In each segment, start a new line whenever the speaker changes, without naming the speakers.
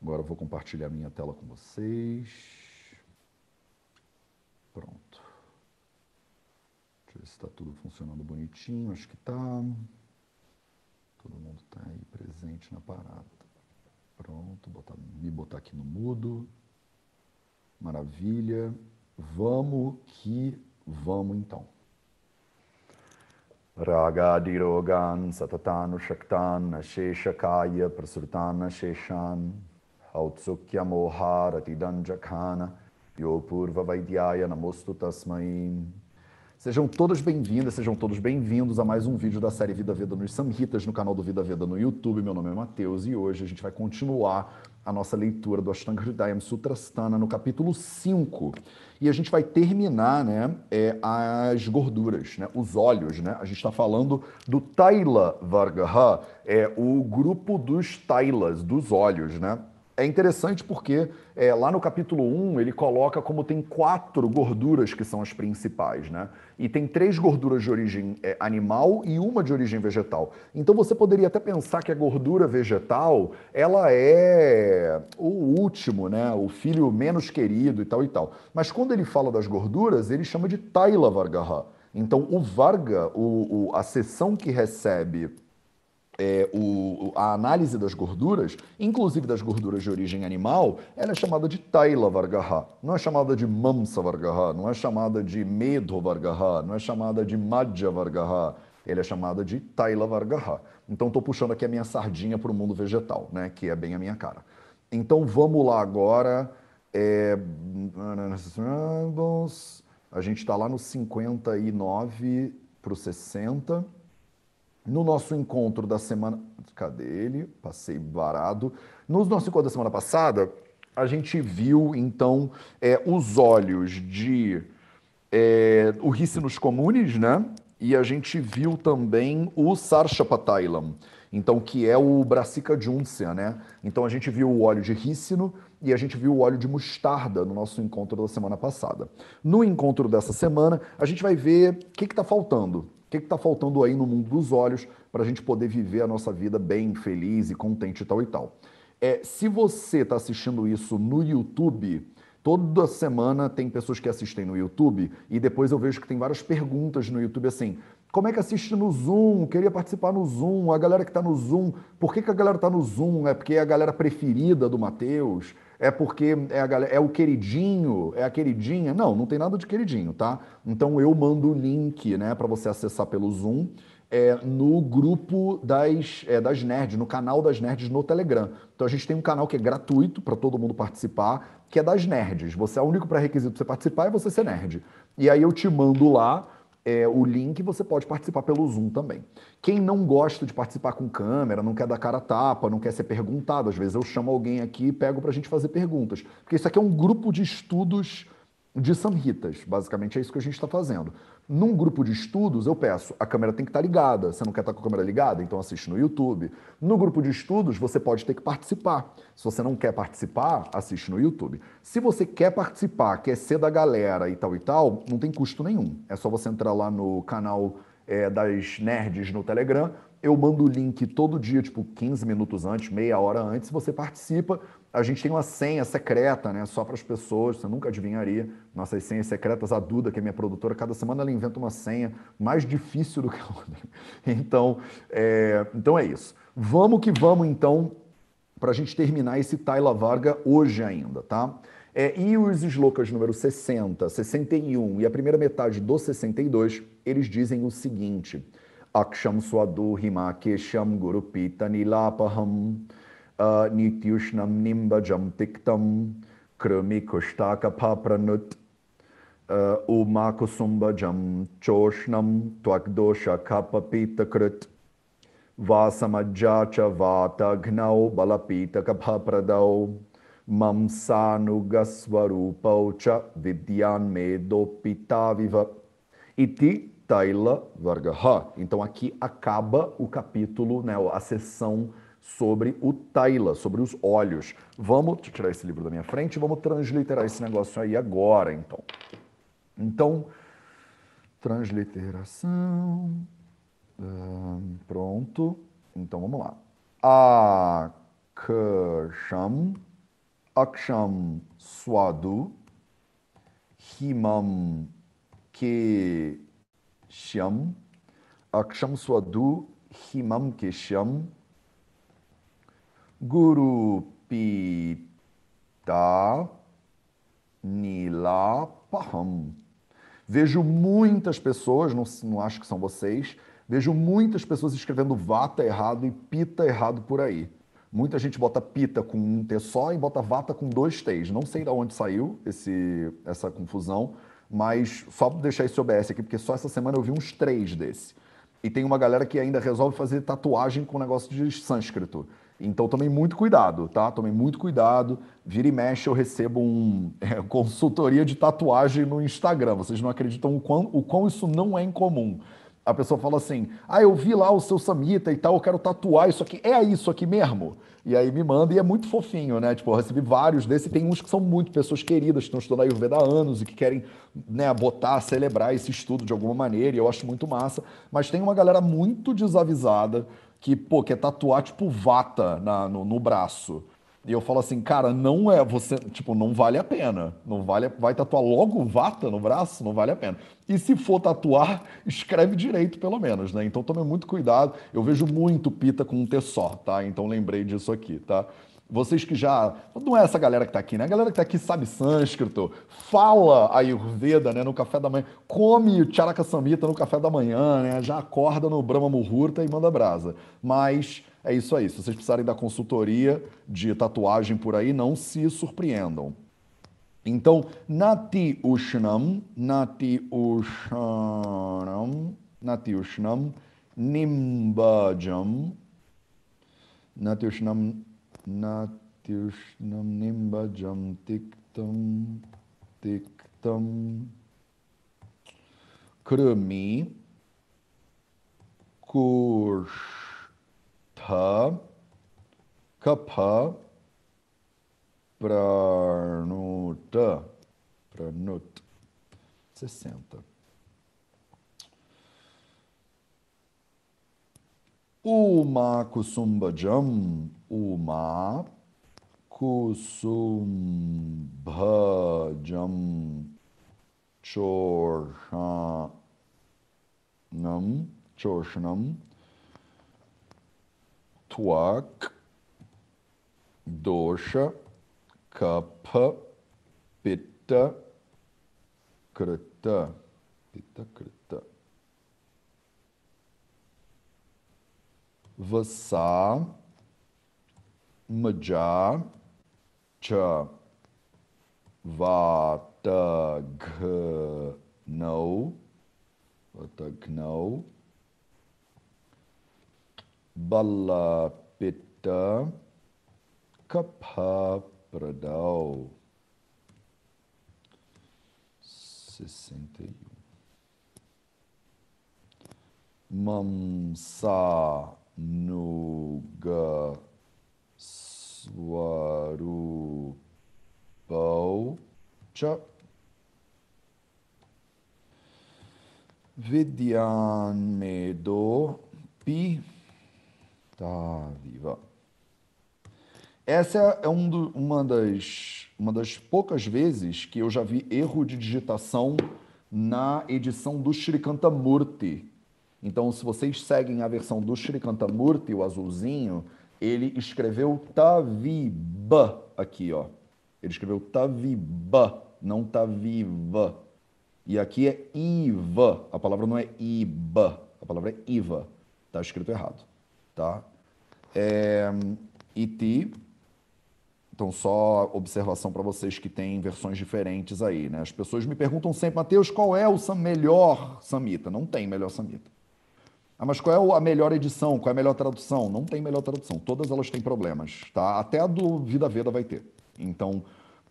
Agora eu vou compartilhar minha tela com vocês. Pronto. Deixa eu ver se está tudo funcionando bonitinho. Acho que está. Todo mundo está aí presente na parada. Pronto, me botar aqui no mudo. Maravilha. Vamos que vamos então. Ragadirogan satatanu shaktan asheshakaya prasrutana sheshan hautsukya moharatidanjakana yopurva vaidyaya namostu tasmai. Sejam todas bem-vindas, sejam todos bem-vindos a mais um vídeo da série Vida Veda nos Samhitas no canal do Vida Veda no YouTube. Meu nome é Matheus e hoje a gente vai continuar a nossa leitura do Ashtanga Hridayam Sutrasthana no capítulo 5. E a gente vai terminar, as gorduras, os óleos, A gente está falando do Taila Vargaha, o grupo dos Tailas, dos óleos, É interessante porque lá no capítulo 1 ele coloca como tem 4 gorduras que são as principais, E tem 3 gorduras de origem animal e uma de origem vegetal. Então você poderia até pensar que a gordura vegetal, ela é o último, O filho menos querido e tal e tal. Mas quando ele fala das gorduras, ele chama de Taila Vargaha. Então o Varga, a seção que recebe a análise das gorduras, inclusive das gorduras de origem animal, ela é chamada de Taila Vargaha. Não é chamada de Mamsa Vargaha, não é chamada de Medho Vargaha, não é chamada de Madhya Vargaha. Ela é chamada de Taila Vargaha. Então estou puxando aqui a minha sardinha para o mundo vegetal, que é bem a minha cara. Então vamos lá agora. A gente está lá no 59 para o 60. No nosso encontro da semana... Cadê ele? Passei varado. No nosso encontro da semana passada, a gente viu, então, os óleos de... o Ricinus comunis, E a gente viu também o Sarshapatailam, então, que é o Brassica juncea, Então, a gente viu o óleo de rícino e a gente viu o óleo de mostarda no nosso encontro da semana passada. No encontro dessa semana, a gente vai ver o que está faltando. O que está faltando aí no mundo dos óleos para a gente poder viver a nossa vida bem, feliz e contente e tal e tal. Se você está assistindo isso no YouTube, toda semana tem pessoas que assistem no YouTube e depois eu vejo que tem várias perguntas no YouTube assim, como é que assiste no Zoom? Queria participar no Zoom. A galera que está no Zoom, por que a galera está no Zoom? É porque é a galera preferida do Matheus? É porque é o queridinho? É a queridinha? Não, não tem nada de queridinho, tá? Então eu mando o link, para você acessar pelo Zoom no grupo das nerds, no canal das nerds no Telegram. Então a gente tem um canal que é gratuito para todo mundo participar, que é das nerds. Você é o único pré-requisito para você participar é você ser nerd. E aí eu te mando lá o link, você pode participar pelo Zoom também. Quem não gosta de participar com câmera, não quer dar cara a tapa, não quer ser perguntado, às vezes eu chamo alguém aqui e pego para a gente fazer perguntas. Porque isso aqui é um grupo de estudos de samhitas, basicamente é isso que a gente está fazendo. Num grupo de estudos, eu peço, a câmera tem que estar ligada. Você não quer estar com a câmera ligada? Então assiste no YouTube. No grupo de estudos, você pode ter que participar. Se você não quer participar, assiste no YouTube. Se você quer participar, quer ser da galera e tal, não tem custo nenhum. É só você entrar lá no canal das nerds no Telegram. Eu mando o link todo dia, tipo 15 minutos antes, meia hora antes, você participa. A gente tem uma senha secreta, só para as pessoas, você nunca adivinharia. Nossas senhas secretas, a Duda, que é minha produtora, cada semana ela inventa uma senha mais difícil do que a outra. Então é isso. Vamos que vamos, então, para a gente terminar esse Taila Varga hoje ainda, tá? E os slokas número 60, 61 e a primeira metade do 62, eles dizem o seguinte: Aksham Swadu Himakesham Gurupita Nilapaham Nityushnam Nimbajam Tiktam Krami Kushtaka Papranut Umakusumbajam Choshnam Twakdosha Kapapita Krit Vasamajjacha Vatagnau Balapita Kapapradau Mamsanugasvarupau Cha Vidyan Medopita Viva Iti Taila Vargaha. Então aqui acaba o capítulo, a sessão sobre o Taila, sobre os óleos. Vamos tirar esse livro da minha frente e vamos transliterar esse negócio aí agora, então. Então, transliteração. Pronto. Então vamos lá. Aksham Aksham Swadu Himam Keshyam Aksham Swadu Himam Keshyam Guru Pita Nilapaham. Vejo muitas pessoas, não acho que são vocês, vejo muitas pessoas escrevendo vata errado e pita errado por aí. Muita gente bota pita com um T só e bota vata com dois T's. Não sei de onde saiu essa confusão, mas só para deixar esse OBS aqui, porque só essa semana eu vi uns 3 desse. E tem uma galera que ainda resolve fazer tatuagem com negócio de sânscrito. Então tomem muito cuidado, tá? Tomem muito cuidado. Vira e mexe, eu recebo consultoria de tatuagem no Instagram. Vocês não acreditam o quão isso não é incomum. A pessoa fala assim: ah, eu vi lá o seu Samhita e tal, eu quero tatuar isso aqui. É isso aqui mesmo? E aí me manda e é muito fofinho, né? Tipo, eu recebi vários desses e tem uns que são muito pessoas queridas, que estão estudando Ayurveda há anos e que querem, né, botar, celebrar esse estudo de alguma maneira, e eu acho muito massa. Mas tem uma galera muito desavisada que, pô, quer tatuar, tipo, vata no braço. E eu falo assim, cara, não é você, tipo, não vale a pena. Não vale, vai tatuar logo vata no braço? Não vale a pena. E se for tatuar, escreve direito, pelo menos, né? Então tome muito cuidado. Eu vejo muito pita com um T só, tá? Então lembrei disso aqui, tá? Vocês que já. Não é essa galera que tá aqui, né? A galera que tá aqui sabe sânscrito, fala Ayurveda, né? No café da manhã, come o Charaka Samhita no café da manhã, né? Já acorda no Brahma Muhurta e manda brasa. Mas é isso aí. Se vocês precisarem da consultoria de tatuagem por aí, não se surpreendam. Então, Nati Ushnam, Nimbajam, Nati Ushnam, Nati Ushnam, Nimbajam, Tiktam, Tiktam, Krumi, Kushtha, Kapha, Pranut, 60. Uma Kusumbhajam, Uma Kusumbhajam, Chorshanam, Twak, Dosha, Kapha, Pitta, Krita. Pitta, Krita. Vasa, Maja, Cha, Vatagno, Bala, Pitta, Kapha, Pradau. 61. Mamsa Nuga Swarupau Cha Vidyan Medo Pi. Tá viva. Essa é uma das poucas vezes que eu já vi erro de digitação na edição do Shrikantamurti. Então, se vocês seguem a versão do Shrikantamurti, o azulzinho, ele escreveu Taviba aqui, ó. Ele escreveu Taviba, não Taviva. E aqui é Iva. A palavra não é Iba, a palavra é Iva. Tá escrito errado, tá? Iti. Então, só observação para vocês que têm versões diferentes aí, né? As pessoas me perguntam sempre, Mateus, qual é o melhor Samhita? Não tem melhor Samhita. Ah, mas qual é a melhor edição? Qual é a melhor tradução? Não tem melhor tradução. Todas elas têm problemas, tá? Até a do Vida Veda vai ter. Então,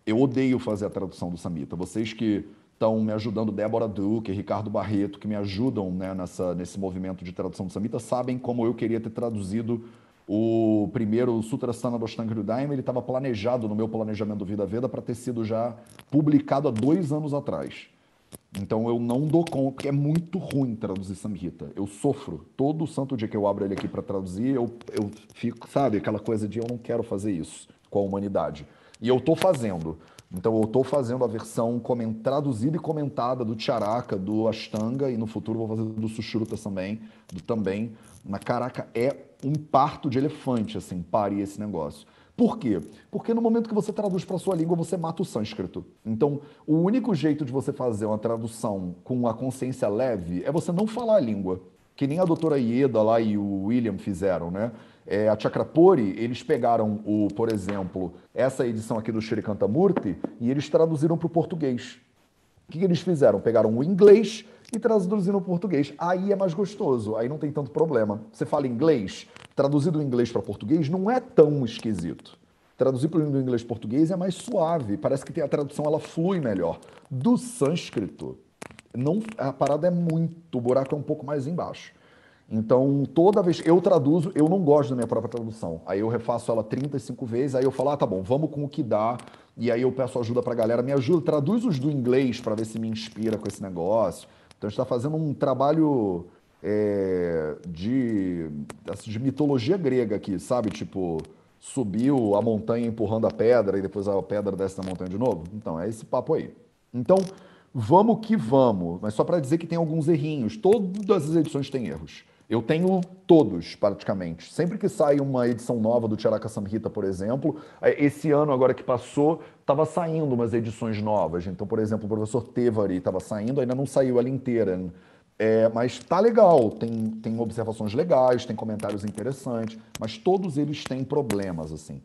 eu odeio fazer a tradução do Samhita. Vocês que estão me ajudando, Débora Duque, Ricardo Barreto, que me ajudam, né, nesse movimento de tradução do Samhita, sabem como eu queria ter traduzido o primeiro Sutrasthana do Ashtanga Hridayam. Ele estava planejado no meu planejamento do Vida Veda para ter sido já publicado há 2 anos atrás. Então eu não dou conta, porque é muito ruim traduzir Samhita. Eu sofro. Todo santo dia que eu abro ele aqui para traduzir, eu fico, sabe, aquela coisa de eu não quero fazer isso com a humanidade. E eu estou fazendo. Então eu estou fazendo a versão traduzida e comentada do Charaka, do Ashtanga, e no futuro vou fazer do Sushruta também, também. Mas caraca, é um parto de elefante, assim, parir esse negócio. Por quê? Porque no momento que você traduz para sua língua, você mata o sânscrito. Então, o único jeito de você fazer uma tradução com a consciência leve é você não falar a língua. Que nem a doutora Ieda lá e o William fizeram, né? A Chakrapuri, eles pegaram, por exemplo, essa edição aqui do Shrikantamurti e eles traduziram para o português. O que eles fizeram? Pegaram o inglês e traduziram para o português. Aí é mais gostoso, aí não tem tanto problema. Você fala inglês, traduzido do inglês para português não é tão esquisito. Traduzir para o inglês para português é mais suave, parece que a tradução ela flui melhor. Do sânscrito, não, a parada é muito, o buraco é um pouco mais embaixo. Então, toda vez que eu traduzo, eu não gosto da minha própria tradução. Aí eu refaço ela 35 vezes, aí eu falo, tá bom, vamos com o que dá. E aí eu peço ajuda pra galera, me ajuda, traduz os do inglês para ver se me inspira com esse negócio. Então a gente está fazendo um trabalho de mitologia grega aqui, sabe? Tipo, subiu a montanha empurrando a pedra e depois a pedra desce na montanha de novo. Então, é esse papo aí. Então, vamos que vamos. Mas só para dizer que tem alguns errinhos. Todas as edições têm erros. Eu tenho todos, praticamente. Sempre que sai uma edição nova do Charaka Samhita, por exemplo, esse ano agora que passou, estava saindo umas edições novas. Então, por exemplo, o professor Tevari estava saindo, ainda não saiu ela inteira. Mas tá legal, tem observações legais, tem comentários interessantes, mas todos eles têm problemas, assim.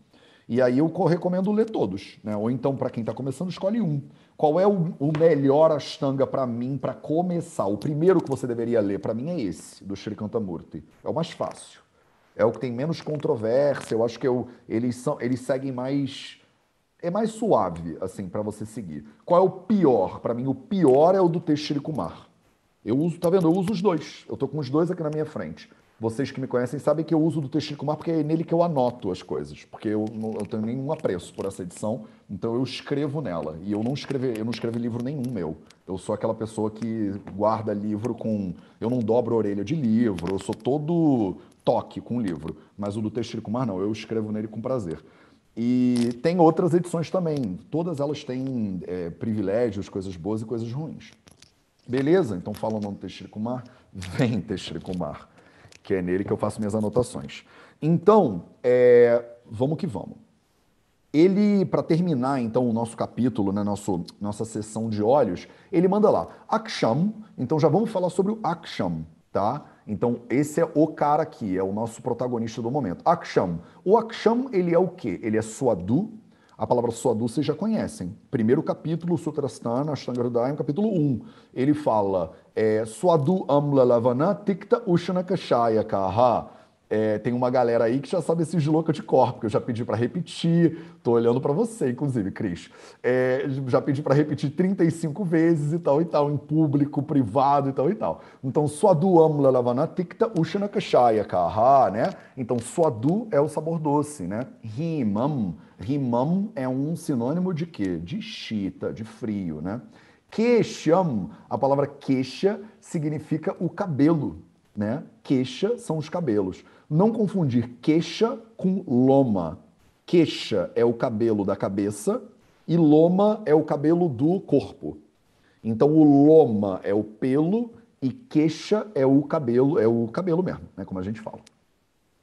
E aí eu recomendo ler todos, né? Ou então, para quem está começando, escolhe um. Qual é o melhor Ashtanga para mim, para começar? O primeiro que você deveria ler, para mim, é esse, do Shrikantamurti. É o mais fácil. É o que tem menos controvérsia. Eu acho que eles seguem mais. É mais suave, assim, para você seguir. Qual é o pior? Para mim, o pior é o do Teshri Kumar. Eu uso, tá vendo? Eu uso os dois. Eu tô com os dois aqui na minha frente. Vocês que me conhecem sabem que eu uso do Teixeira Kumar porque é nele que eu anoto as coisas. Porque eu não eu tenho nenhum apreço por essa edição, então eu escrevo nela. E eu não escrevi livro nenhum meu. Eu sou aquela pessoa que guarda livro com. Eu não dobro a orelha de livro, eu sou todo toque com livro. Mas o do Teixeira Kumar não, eu escrevo nele com prazer. E tem outras edições também. Todas elas têm privilégios, coisas boas e coisas ruins. Beleza? Então, falando no Teixeira Kumar, vem Teixeira Kumar, que é nele que eu faço minhas anotações. Então, vamos que vamos. Ele, para terminar, então, o nosso capítulo, né, nossa sessão de olhos, ele manda lá, Aksham, então já vamos falar sobre o Aksham, tá? Então, esse é o cara aqui, é o nosso protagonista do momento. Aksham. O Aksham, ele é o quê? Ele é Suadu. A palavra Suadu vocês já conhecem. Primeiro capítulo, Sutrasthana, Ashtanga Hridayam, capítulo 1. Ele fala, Suadu Amla Lavana Tikta Ushana Kashaya Kaha. Tem uma galera aí que já sabe esse louca de cor, porque eu já pedi para repetir. Tô olhando para você, inclusive, Cris. Já pedi para repetir 35 vezes e tal, em público, privado e tal e tal. Então, Suadu Amla Lavana Tikta Ushana Kashaya Kaha, né? Então, Suadu é o sabor doce, né? Rimam. Rimam é um sinônimo de quê? De chita, de frio, né? Kesham, a palavra queixa significa o cabelo, né? Queixa são os cabelos. Não confundir queixa com loma. Queixa é o cabelo da cabeça e loma é o cabelo do corpo. Então o loma é o pelo e queixa é o cabelo mesmo, né? Como a gente fala.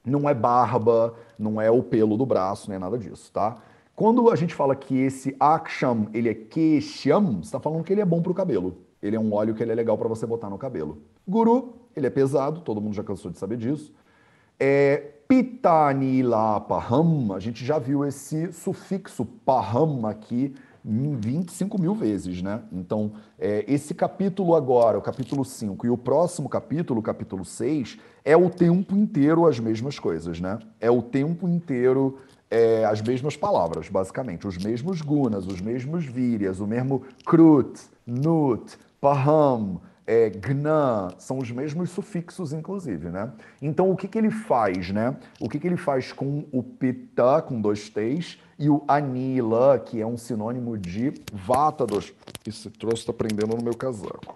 Não é barba, não é o pelo do braço, nem nada disso, tá? Quando a gente fala que esse Aksham, ele é Kesham, você está falando que ele é bom para o cabelo. Ele é um óleo que ele é legal para você botar no cabelo. Guru, ele é pesado, todo mundo já cansou de saber disso. Pitani Paham, a gente já viu esse sufixo Paham aqui 25 mil vezes, né? Então, esse capítulo agora, o capítulo 5, e o próximo capítulo, o capítulo 6, é o tempo inteiro as mesmas coisas, né? É o tempo inteiro as mesmas palavras, basicamente. Os mesmos gunas, os mesmos vírias, o mesmo krut, nut, paham, gna, são os mesmos sufixos, inclusive, né? Então, o que ele faz, né? O que ele faz com o pita, com dois t's, e o anila, que é um sinônimo de vata dos... Esse troço está prendendo no meu casaco.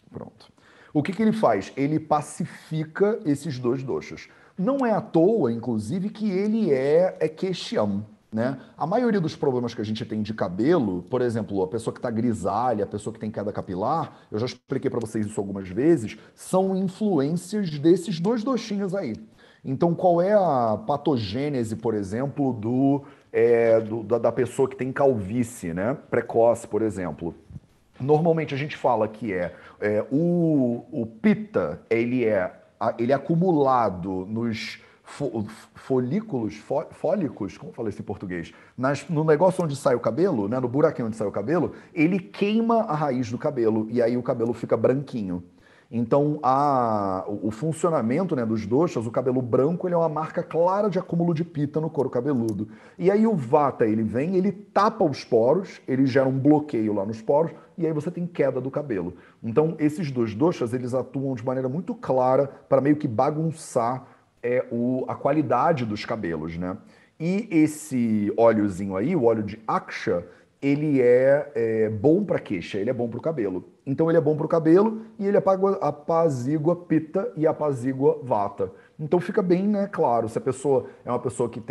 Pronto. O que ele faz? Ele pacifica esses dois doshas. Não é à toa, inclusive, que ele é queixão, né? A maioria dos problemas que a gente tem de cabelo, por exemplo, a pessoa que está grisalha, a pessoa que tem queda capilar, eu já expliquei para vocês isso algumas vezes, são influências desses dois doxinhos aí. Então, qual é a patogênese, por exemplo, da pessoa que tem calvície, né? Precoce, por exemplo? Normalmente a gente fala que o Pitta, ele é acumulado nos fólicos, como fala isso em português? No negócio onde sai o cabelo, né, no buraquinho onde sai o cabelo, ele queima a raiz do cabelo e aí o cabelo fica branquinho. Então, o funcionamento, né, dos doshas, o cabelo branco, ele é uma marca clara de acúmulo de pita no couro cabeludo. E aí o vata, ele vem, ele tapa os poros, ele gera um bloqueio lá nos poros, e aí você tem queda do cabelo. Então, esses dois doshas, eles atuam de maneira muito clara para meio que bagunçar a qualidade dos cabelos, né? E esse óleozinho aí, o óleo de Aksha, ele é bom para queixa, ele é bom para o cabelo. Então ele é bom para o cabelo e ele apazigua Pitta e apazigua Vata. Então fica bem, né, claro, se a pessoa é uma pessoa que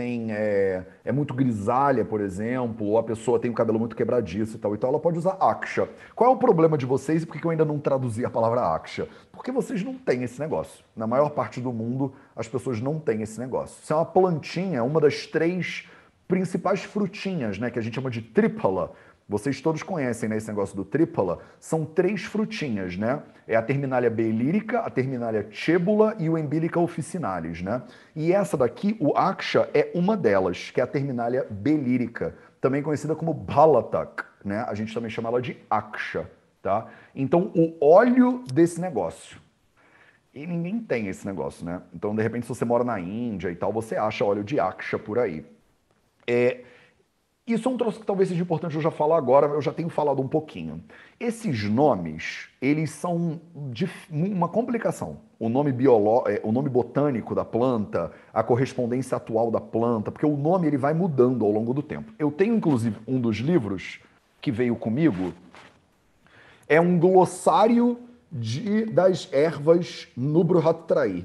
é muito grisalha, por exemplo, ou a pessoa tem o cabelo muito quebradiço e tal, ela pode usar Aksha. Qual é o problema de vocês e por que eu ainda não traduzi a palavra Aksha? Porque vocês não têm esse negócio. Na maior parte do mundo, as pessoas não têm esse negócio. Se é uma plantinha, uma das três principais frutinhas, né, que a gente chama de trípala. Vocês todos conhecem, né, esse negócio do trípala. São três frutinhas, né? É a terminalia belírica, a terminalia tchébula e o Embílica officinalis, né? E essa daqui, o Aksha, é uma delas, que é a terminalia belírica, também conhecida como balatak, né? A gente também chama ela de Aksha, tá? Então, o óleo desse negócio. E ninguém tem esse negócio, né? Então, de repente, se você mora na Índia e tal, você acha óleo de Aksha por aí. Isso é um troço que talvez seja importante eu já falar agora, eu já tenho falado um pouquinho. Esses nomes, eles são de uma complicação. O nome botânico da planta, a correspondência atual da planta, porque o nome ele vai mudando ao longo do tempo. Eu tenho, inclusive, um dos livros que veio comigo, é um glossário das ervas no Bruhattraí.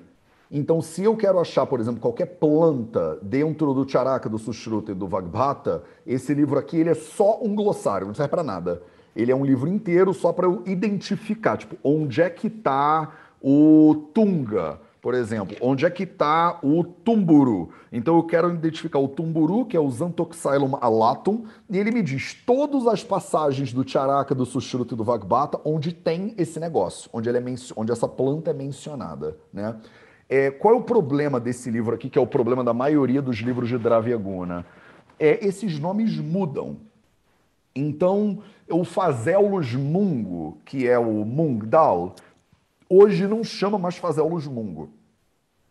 Então, se eu quero achar, por exemplo, qualquer planta dentro do Charaka, do Sushruta e do Vagbhata, esse livro aqui ele é só um glossário, não serve para nada. Ele é um livro inteiro só para eu identificar, tipo, onde é que está o Tunga, por exemplo, onde é que está o Tumburu. Então eu quero identificar o Tumburu, que é o Xanthoxylum alatum, e ele me diz todas as passagens do Charaka, do Sushruta e do Vagbhata onde tem esse negócio, onde essa planta é mencionada, né? Qual é o problema desse livro aqui, que é o problema da maioria dos livros de Dravyaguna? Esses nomes mudam. Então, o Phaseolus mungo, que é o Mungdal, hoje não chama mais Phaseolus mungo.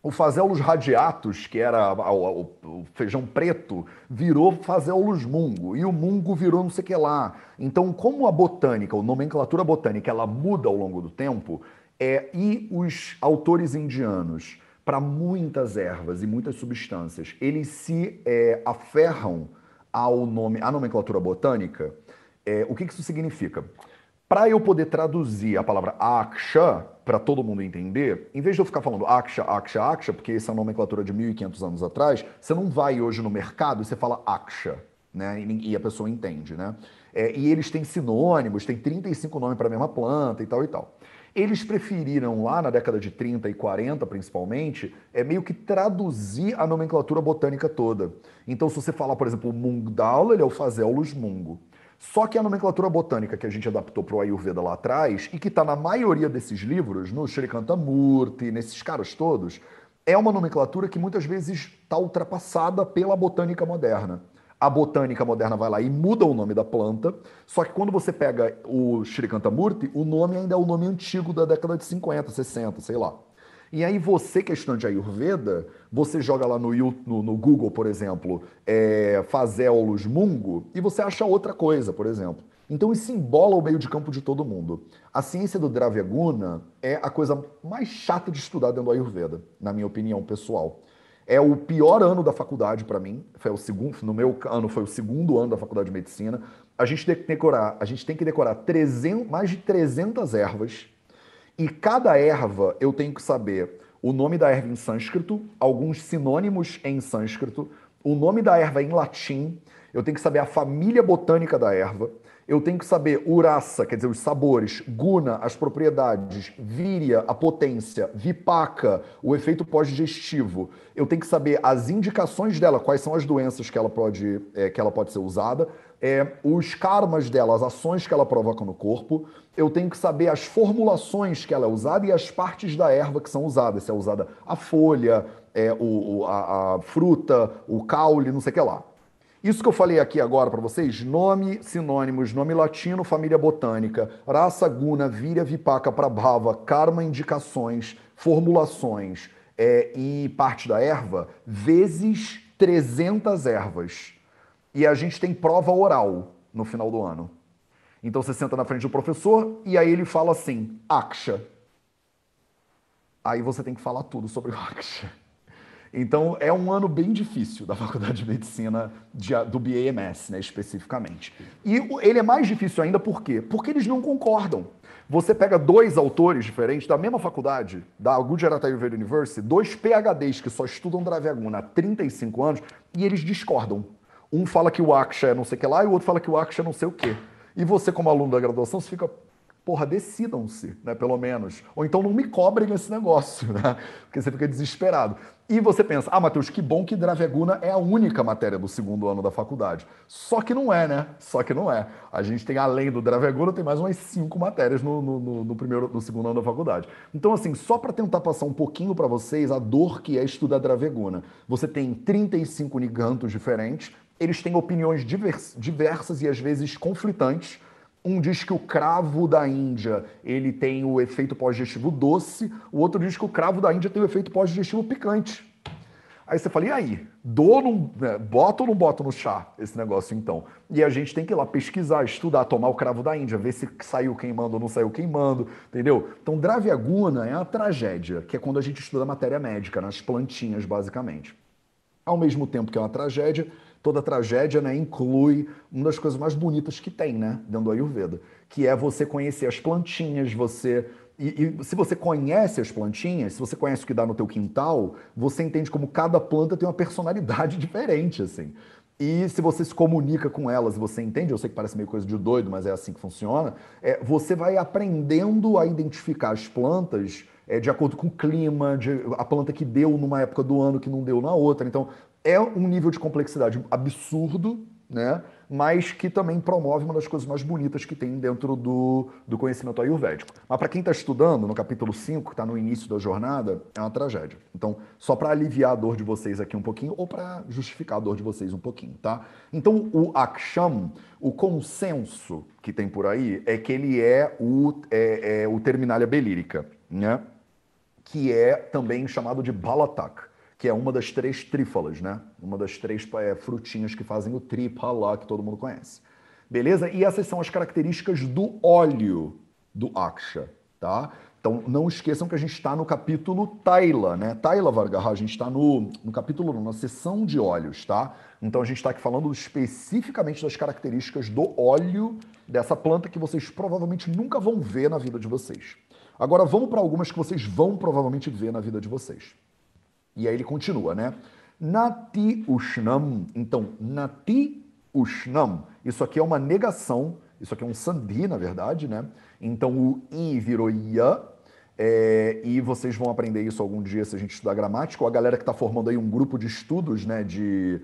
O Phaseolus radiatus, que era o feijão preto, virou Phaseolus mungo. E o mungo virou não sei o que lá. Então, como a botânica, a nomenclatura botânica, ela muda ao longo do tempo, e os autores indianos, para muitas ervas e muitas substâncias, eles se aferram ao nome, à nomenclatura botânica. O que isso significa? Para eu poder traduzir a palavra Aksha, para todo mundo entender, em vez de eu ficar falando Aksha, Aksha, Aksha, porque essa é a nomenclatura de 1.500 anos atrás, você não vai hoje no mercado e você fala Aksha, né? E a pessoa entende, né? E eles têm sinônimos, tem 35 nomes para a mesma planta e tal e tal. Eles preferiram lá na década de 30 e 40, principalmente, meio que traduzir a nomenclatura botânica toda. Então, se você falar, por exemplo, o Mungdal, ele é o Phaseolus mungo. Só que a nomenclatura botânica que a gente adaptou para o Ayurveda lá atrás, e que está na maioria desses livros, no Shrikantamurti, nesses caras todos, é uma nomenclatura que muitas vezes está ultrapassada pela botânica moderna. A botânica moderna vai lá e muda o nome da planta, só que quando você pega o Shrikantamurti, o nome ainda é o nome antigo da década de 50, 60, sei lá. E aí você que é estudante de Ayurveda, você joga lá no Google, por exemplo, Phaseolus mungo, e você acha outra coisa, por exemplo. Então isso embola o meio de campo de todo mundo. A ciência do Dravyaguna é a coisa mais chata de estudar dentro do Ayurveda, na minha opinião pessoal. É o pior ano da faculdade para mim. No meu ano foi o segundo ano da faculdade de medicina. A gente tem que decorar mais de 300 ervas. E cada erva eu tenho que saber o nome da erva em sânscrito, alguns sinônimos em sânscrito, o nome da erva em latim, eu tenho que saber a família botânica da erva, eu tenho que saber urasa, quer dizer, os sabores, guna, as propriedades, víria, a potência, vipaka, o efeito pós-digestivo. Eu tenho que saber as indicações dela, quais são as doenças que ela pode ser usada, os karmas dela, as ações que ela provoca no corpo. Eu tenho que saber as formulações que ela é usada e as partes da erva que são usadas. Se é usada a folha, a fruta, o caule, não sei o que lá. Isso que eu falei aqui agora para vocês, nome, sinônimos, nome latino, família botânica, raça, guna, víria, vipaka, prabhava, karma, indicações, formulações e parte da erva, vezes 300 ervas. E a gente tem prova oral no final do ano. Então você senta na frente do professor e aí ele fala assim, aksha. Aí você tem que falar tudo sobre o aksha. Então, é um ano bem difícil da Faculdade de Medicina do BAMS, né, especificamente. E ele é mais difícil ainda por quê? Porque eles não concordam. Você pega dois autores diferentes da mesma faculdade, da Gujarat Ayurveda University, dois PhDs que só estudam Dravyaguna há 35 anos, e eles discordam. Um fala que o Aksha é não sei o que lá, e o outro fala que o Aksha é não sei o que. E você, como aluno da graduação, você fica... Porra, decidam-se, né, pelo menos. Ou então não me cobrem esse negócio, né? Porque você fica desesperado. E você pensa, Matheus, que bom que Dravyaguna é a única matéria do segundo ano da faculdade. Só que não é, né? Só que não é. A gente tem, além do Dravyaguna, tem mais umas 5 matérias no segundo ano da faculdade. Então, assim, só para tentar passar um pouquinho para vocês a dor que é estudar Dravyaguna. Você tem 35 nigantos diferentes, eles têm opiniões diversas e às vezes conflitantes. Um diz que o cravo da Índia ele tem o efeito pós-digestivo doce, o outro diz que o cravo da Índia tem o efeito pós-digestivo picante. Aí você fala, e aí? Boto ou não boto no chá esse negócio então? E a gente tem que ir lá pesquisar, estudar, tomar o cravo da Índia, ver se saiu queimando ou não saiu queimando, entendeu? Então, Dravyaguna é a tragédia, que é quando a gente estuda matéria médica, nas plantinhas, basicamente. Ao mesmo tempo que é uma tragédia, toda tragédia, né, inclui uma das coisas mais bonitas que tem, né, dentro do Ayurveda, que é você conhecer as plantinhas, e se você conhece as plantinhas, se você conhece o que dá no teu quintal, você entende como cada planta tem uma personalidade diferente, assim. E se você se comunica com elas, você entende, eu sei que parece meio coisa de doido, mas é assim que funciona, você vai aprendendo a identificar as plantas de acordo com o clima, a planta que deu numa época do ano que não deu na outra. Então, é um nível de complexidade absurdo, né? Mas que também promove uma das coisas mais bonitas que tem dentro do conhecimento ayurvédico. Mas para quem está estudando, no capítulo 5, que está no início da jornada, é uma tragédia. Então, só para aliviar a dor de vocês aqui um pouquinho, ou para justificar a dor de vocês um pouquinho, tá? Então, o Aksham, o consenso que tem por aí é que ele é o Terminalia belírica, né? Que é também chamado de Balatak, que é uma das 3 trífalas, né? Uma das 3 frutinhas que fazem o triphala, que todo mundo conhece. Beleza? E essas são as características do óleo do Aksha, tá? Então, não esqueçam que a gente está no capítulo Taila, né? Taila Vargaha, a gente está no capítulo 1, na seção de óleos, tá? Então, a gente está aqui falando especificamente das características do óleo dessa planta que vocês provavelmente nunca vão ver na vida de vocês. Agora, vamos para algumas que vocês vão provavelmente ver na vida de vocês. E aí ele continua, né? Nati Ushnam. Então, Nati Ushnam. Isso aqui é uma negação. Isso aqui é um sandhi, na verdade, né? Então, o I virou ia. E vocês vão aprender isso algum dia se a gente estudar gramática. Ou a galera que está formando aí um grupo de estudos, né? De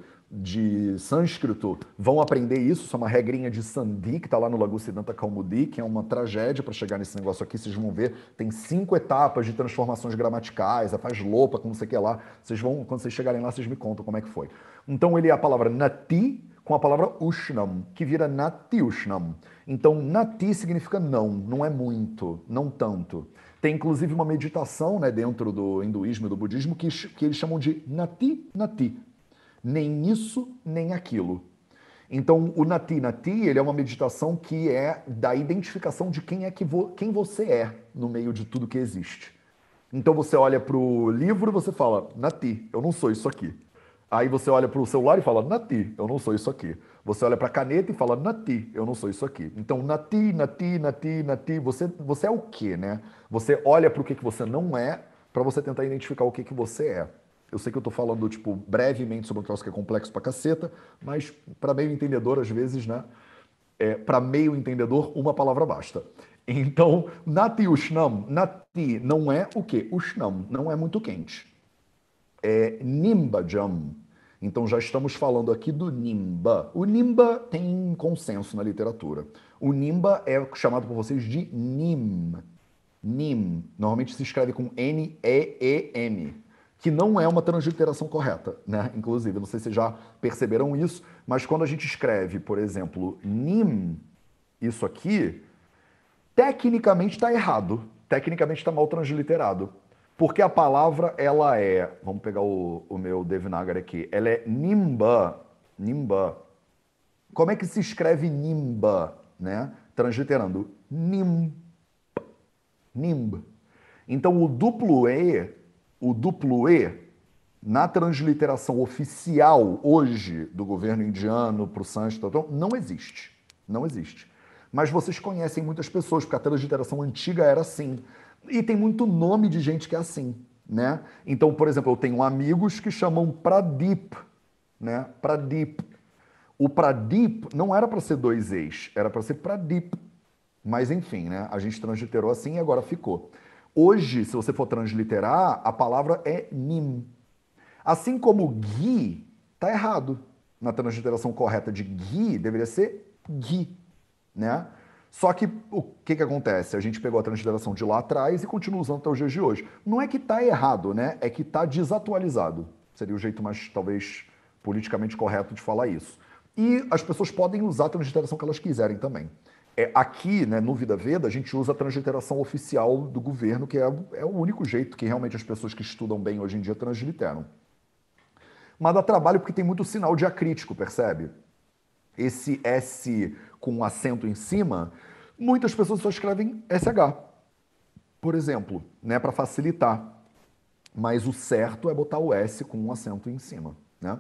sânscrito, vão aprender isso. Isso é uma regrinha de sandhi, que está lá no Laghu Siddhanta Kaumudi, que é uma tragédia para chegar nesse negócio aqui. Vocês vão ver, tem 5 etapas de transformações gramaticais, faz lopa, com não sei o que lá. Vocês vão, quando vocês chegarem lá, vocês me contam como é que foi. Então, ele é a palavra nati com a palavra ushnam, que vira nati ushnam. Então, nati significa não, não é muito, não tanto. Tem, inclusive, uma meditação, né, dentro do hinduísmo e do budismo que eles chamam de nati, nati. Nem isso, nem aquilo. Então, o Nati Nati, ele é uma meditação que é da identificação de quem você é no meio de tudo que existe. Então, você olha para o livro e você fala, Nati, eu não sou isso aqui. Aí você olha para o celular e fala, Nati, eu não sou isso aqui. Você olha para a caneta e fala, Nati, eu não sou isso aqui. Então, Nati, Nati, Nati, Nati, você é o quê, né? Você olha para o que você não é para você tentar identificar o que que você é. Eu sei que eu tô falando, tipo, brevemente sobre um troço que é complexo pra caceta, mas para meio entendedor, às vezes, né? Para meio entendedor, uma palavra basta. Então, Nati Ushnam, Nati não é o quê? Ushnam, não é muito quente. É Nimbajam. Então já estamos falando aqui do Nimba. O Nimba tem consenso na literatura. O Nimba é chamado por vocês de Nim. Nim. Normalmente se escreve com N-E-E-M, que não é uma transliteração correta, né? Inclusive, não sei se vocês já perceberam isso, mas quando a gente escreve, por exemplo, Nim, isso aqui, tecnicamente está errado. Tecnicamente está mal transliterado. Porque a palavra, ela é. Vamos pegar o meu Devanagari aqui. Ela é Nimba. Nimba. Como é que se escreve Nimba, né? Transliterando. Nim. Nimb. Então o duplo E, na transliteração oficial hoje do governo indiano para o sânscrito, não existe. Não existe. Mas vocês conhecem muitas pessoas, porque a transliteração antiga era assim. E tem muito nome de gente que é assim, né? Então, por exemplo, eu tenho amigos que chamam Pradip, né? Pradip. O Pradip não era para ser dois e's, era para ser Pradip. Mas enfim, né? A gente transliterou assim e agora ficou. Hoje, se você for transliterar, a palavra é nim. Assim como gui, tá errado. Na transliteração correta de gui, deveria ser gui, né? Só que o que que acontece? A gente pegou a transliteração de lá atrás e continua usando até os dias de hoje. Não é que tá errado, né? É que tá desatualizado. Seria o jeito mais, talvez, politicamente correto de falar isso. E as pessoas podem usar a transliteração que elas quiserem também. Aqui, né, no Vida Veda, a gente usa a transliteração oficial do governo, que é o único jeito que realmente as pessoas que estudam bem hoje em dia transliteram. Mas dá trabalho porque tem muito sinal diacrítico, percebe? Esse S com um acento em cima, muitas pessoas só escrevem SH, por exemplo, né, para facilitar. Mas o certo é botar o S com um acento em cima, né?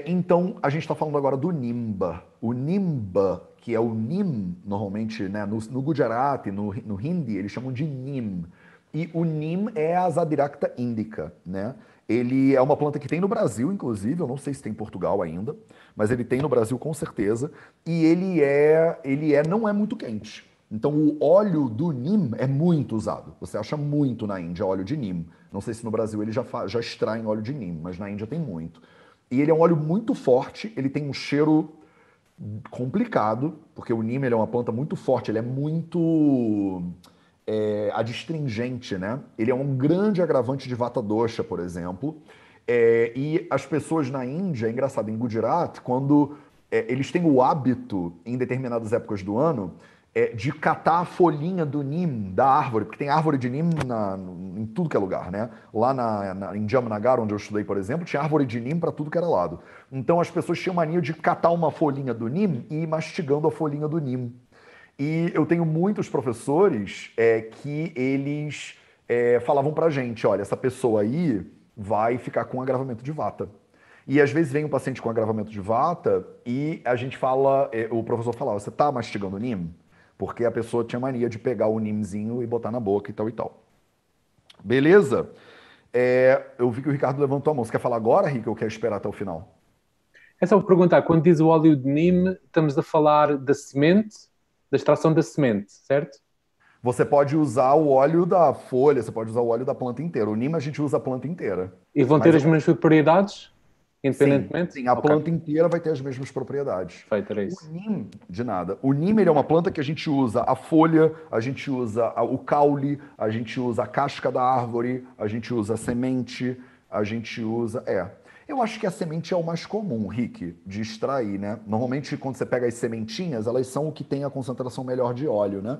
Então, a gente está falando agora do Nimba. O Nimba, que é o Nim, normalmente, né, no Gujarati, no Hindi, eles chamam de Nim. E o Nim é a Zadiracta indica, né? Ele é uma planta que tem no Brasil, inclusive, eu não sei se tem em Portugal ainda, mas ele tem no Brasil com certeza, e não é muito quente. Então o óleo do Nim é muito usado. Você acha muito na Índia óleo de Nim. Não sei se no Brasil eles já extraem óleo de Nim, mas na Índia tem muito. E ele é um óleo muito forte, ele tem um cheiro complicado, porque o Nim ele é uma planta muito forte, ele é muito adstringente, né? Ele é um grande agravante de Vata Dosha, por exemplo. E as pessoas na Índia, é engraçado, em Gujarat, quando eles têm o hábito, em determinadas épocas do ano, de catar a folhinha do Nim, da árvore, porque tem árvore de Nim em tudo que é lugar, né? Lá em Jamnagar, onde eu estudei, por exemplo, tinha árvore de Nim para tudo que era lado. Então as pessoas tinham mania de catar uma folhinha do Nim e ir mastigando a folhinha do Nim. E eu tenho muitos professores que eles falavam pra gente, olha, essa pessoa aí vai ficar com agravamento de vata. E às vezes vem um paciente com agravamento de vata e a gente fala, o professor fala, você tá mastigando o NIM? Porque a pessoa tinha mania de pegar o NIMzinho e botar na boca e tal e tal. Beleza? Eu vi que o Ricardo levantou a mão. Você quer falar agora, Rick, ou quer esperar até o final?
É só perguntar, quando diz o óleo de Nime, estamos a falar da semente, da extração da semente, certo?
Você pode usar o óleo da folha, você pode usar o óleo da planta inteira. O NIM a gente usa a planta inteira.
E vão ter
Mas
as mesmas propriedades,
sim,
independentemente?
sim, a
Ok,
planta inteira vai ter as mesmas propriedades.
perfeito, era
O
isso.
NIM, de nada. O NIM ele é uma planta que a gente usa a folha, a gente usa o caule, a gente usa a casca da árvore, a gente usa a semente, a gente usa. Eu acho que a semente é o mais comum, Rick, de extrair, né? Normalmente, quando você pega as sementinhas, elas são o que tem a concentração melhor de óleo, né?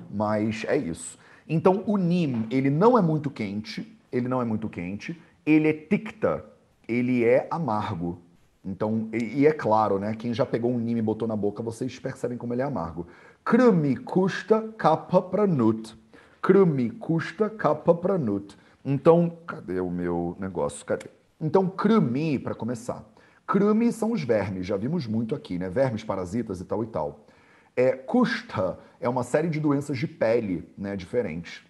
Mas é isso. Então, o NIM, ele não é muito quente, ele não é muito quente, ele é ticta, ele é amargo. Então, e é claro, né? Quem já pegou um NIM e botou na boca, vocês percebem como ele é amargo. Krumi custa capa pranut. Krumi custa capa pranut. Então, cadê o meu negócio? Cadê? Então, krumi, para começar. Krumi são os vermes, já vimos muito aqui, né? Vermes, parasitas e tal e tal. Kusta é uma série de doenças de pele, né, diferentes.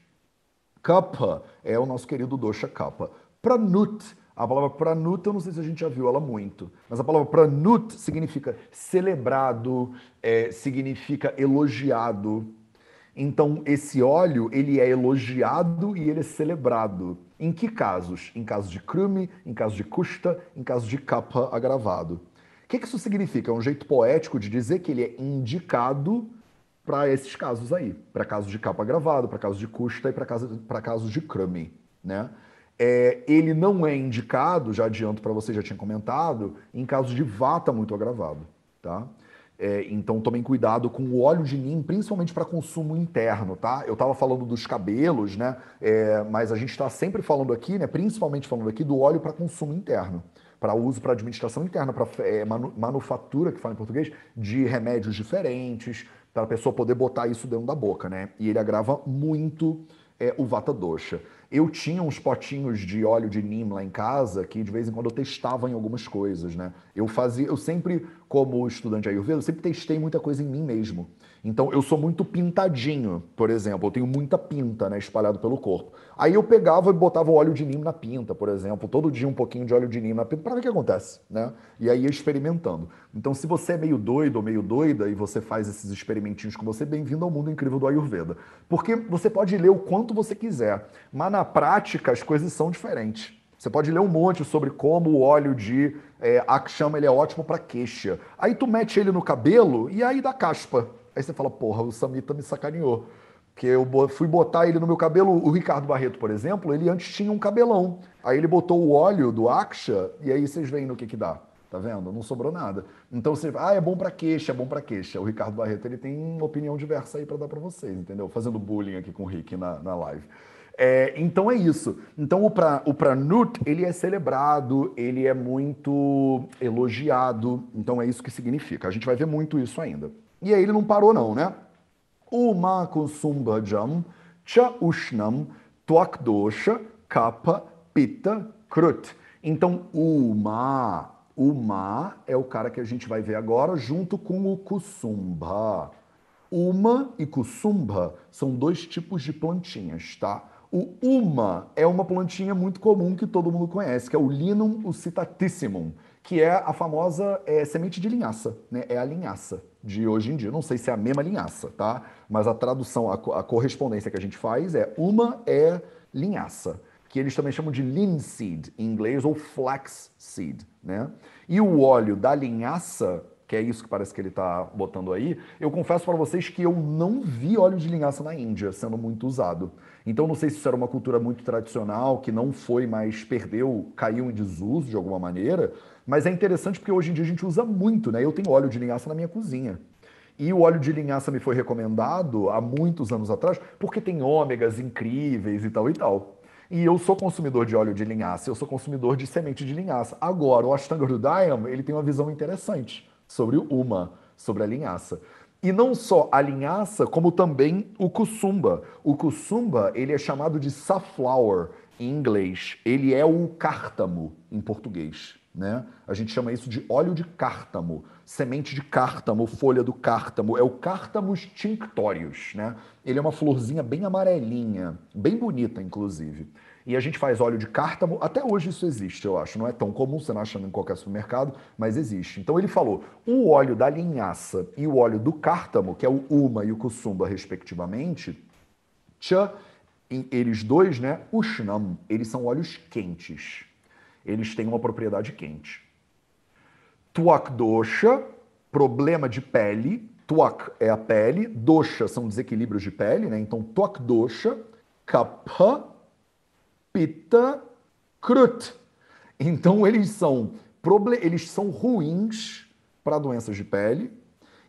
Kapha é o nosso querido dosha Kapha. Pranut, a palavra pranut, eu não sei se a gente já viu ela muito, mas a palavra pranut significa celebrado, significa elogiado. Então, esse óleo, ele é elogiado e ele é celebrado. Em que casos? Em casos de Krumi, em casos de Kushta, em casos de Kapha agravado. O que isso significa? É um jeito poético de dizer que ele é indicado para esses casos aí. Para casos de Kapha agravado, para casos de Kushta e para casos de Krumi, né? Ele não é indicado, já adianto para você, já tinha comentado, em casos de Vata muito agravado, tá? Então tomem cuidado com o óleo de neem, principalmente para consumo interno, tá? Eu estava falando dos cabelos, né? Mas a gente está sempre falando aqui, né? Principalmente falando aqui do óleo para consumo interno, para uso para administração interna, para manufatura, que fala em português, de remédios diferentes, para a pessoa poder botar isso dentro da boca, né? E ele agrava muito o Vata Dosha. Eu tinha uns potinhos de óleo de neem lá em casa que de vez em quando eu testava em algumas coisas, né? Eu sempre, como estudante Ayurveda, eu sempre testei muita coisa em mim mesmo. Então eu sou muito pintadinho, por exemplo, eu tenho muita pinta, né, espalhado pelo corpo. Aí eu pegava e botava o óleo de neem na pinta, por exemplo, todo dia um pouquinho de óleo de neem na pinta para ver o que acontece, né? E aí ia experimentando. Então se você é meio doido ou meio doida e você faz esses experimentinhos com você, bem-vindo ao mundo incrível do Ayurveda. Porque você pode ler o quanto você quiser, mas na prática as coisas são diferentes. Você pode ler um monte sobre como o óleo de Aksham ele é ótimo para queixa. Aí tu mete ele no cabelo e aí dá caspa. Aí você fala, porra, o Samita me sacaneou. Porque eu fui botar ele no meu cabelo. O Ricardo Barreto, por exemplo, ele antes tinha um cabelão. Aí ele botou o óleo do Aksha e aí vocês veem no que dá. Tá vendo? Não sobrou nada. Então você é bom pra queixa, é bom pra queixa. O Ricardo Barreto, ele tem uma opinião diversa aí pra dar pra vocês, entendeu? Fazendo bullying aqui com o Rick na live. Então é isso. Então o Pranut, ele é celebrado, ele é muito elogiado. Então é isso que significa. A gente vai ver muito isso ainda. E aí ele não parou não, né? Uma kusumbhajam cha ushnam twakdosha kapha pitta krut. Então uma é o cara que a gente vai ver agora junto com o kusumbha. Uma e kusumbha são dois tipos de plantinhas, tá? O uma é uma plantinha muito comum que todo mundo conhece, que é o Linum ucitatissimum, que é a famosa semente de linhaça, né? É a linhaça de hoje em dia. Não sei se é a mesma linhaça, tá? Mas a tradução, a correspondência que a gente faz uma é linhaça, que eles também chamam de linseed em inglês ou flaxseed, né? E o óleo da linhaça, que é isso que parece que ele está botando aí, eu confesso para vocês que eu não vi óleo de linhaça na Índia sendo muito usado. Então não sei se isso era uma cultura muito tradicional, que não foi mais, perdeu, caiu em desuso de alguma maneira, mas é interessante porque hoje em dia a gente usa muito, né? Eu tenho óleo de linhaça na minha cozinha. E o óleo de linhaça me foi recomendado há muitos anos atrás, porque tem ômegas incríveis e tal e tal. E eu sou consumidor de óleo de linhaça, eu sou consumidor de semente de linhaça. Agora, o Ashtanga Hridayam, ele tem uma visão interessante sobre o uma, sobre a linhaça. E não só a linhaça, como também o kusumba. O kusumba, ele é chamado de safflower em inglês. Ele é o cártamo em português, né? A gente chama isso de óleo de cártamo, semente de cártamo, folha do cártamo. É o Cártamus tinctorius, né? Ele é uma florzinha bem amarelinha, bem bonita, inclusive. E a gente faz óleo de cártamo, até hoje isso existe, eu acho. Não é tão comum, você não acha em qualquer supermercado, mas existe. Então ele falou, o óleo da linhaça e o óleo do cártamo, que é o uma e o kusumba, respectivamente, cha, eles dois, né, ushnam, eles são óleos quentes. Eles têm uma propriedade quente. Tuak dosha, problema de pele. Tuak é a pele, dosha são desequilíbrios de pele, né? Então tuak dosha, kapha, pitta, krut. Então eles são ruins para doenças de pele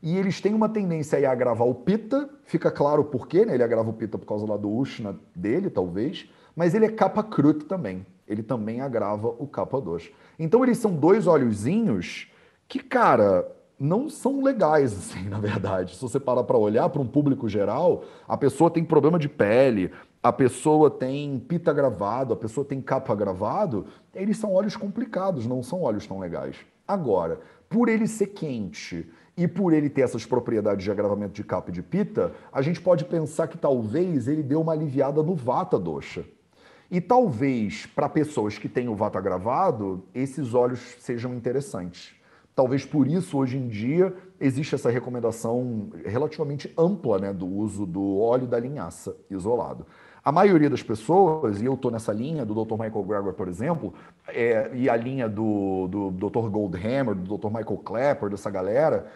e eles têm uma tendência a agravar o pitta, fica claro o porquê, né? Ele agrava o pitta por causa lá do ushna dele, talvez, mas ele é kapha krut também. Ele também agrava o kapha dosha. Então eles são dois óleozinhos que, cara, não são legais, assim, na verdade. Se você parar para olhar para um público geral, a pessoa tem problema de pele, a pessoa tem pita agravado, a pessoa tem capa agravado, eles são óleos complicados, não são óleos tão legais. Agora, por ele ser quente e por ele ter essas propriedades de agravamento de Kapha e de Pitta, a gente pode pensar que talvez ele deu uma aliviada no Vata dosha. E talvez, para pessoas que têm o Vata agravado, esses óleos sejam interessantes. Talvez por isso, hoje em dia, existe essa recomendação relativamente ampla, né, do uso do óleo da linhaça isolado. A maioria das pessoas, e eu estou nessa linha do Dr. Michael Greger, por exemplo, e a linha do Dr. Goldhammer, do Dr. Michael Clapper, dessa galera,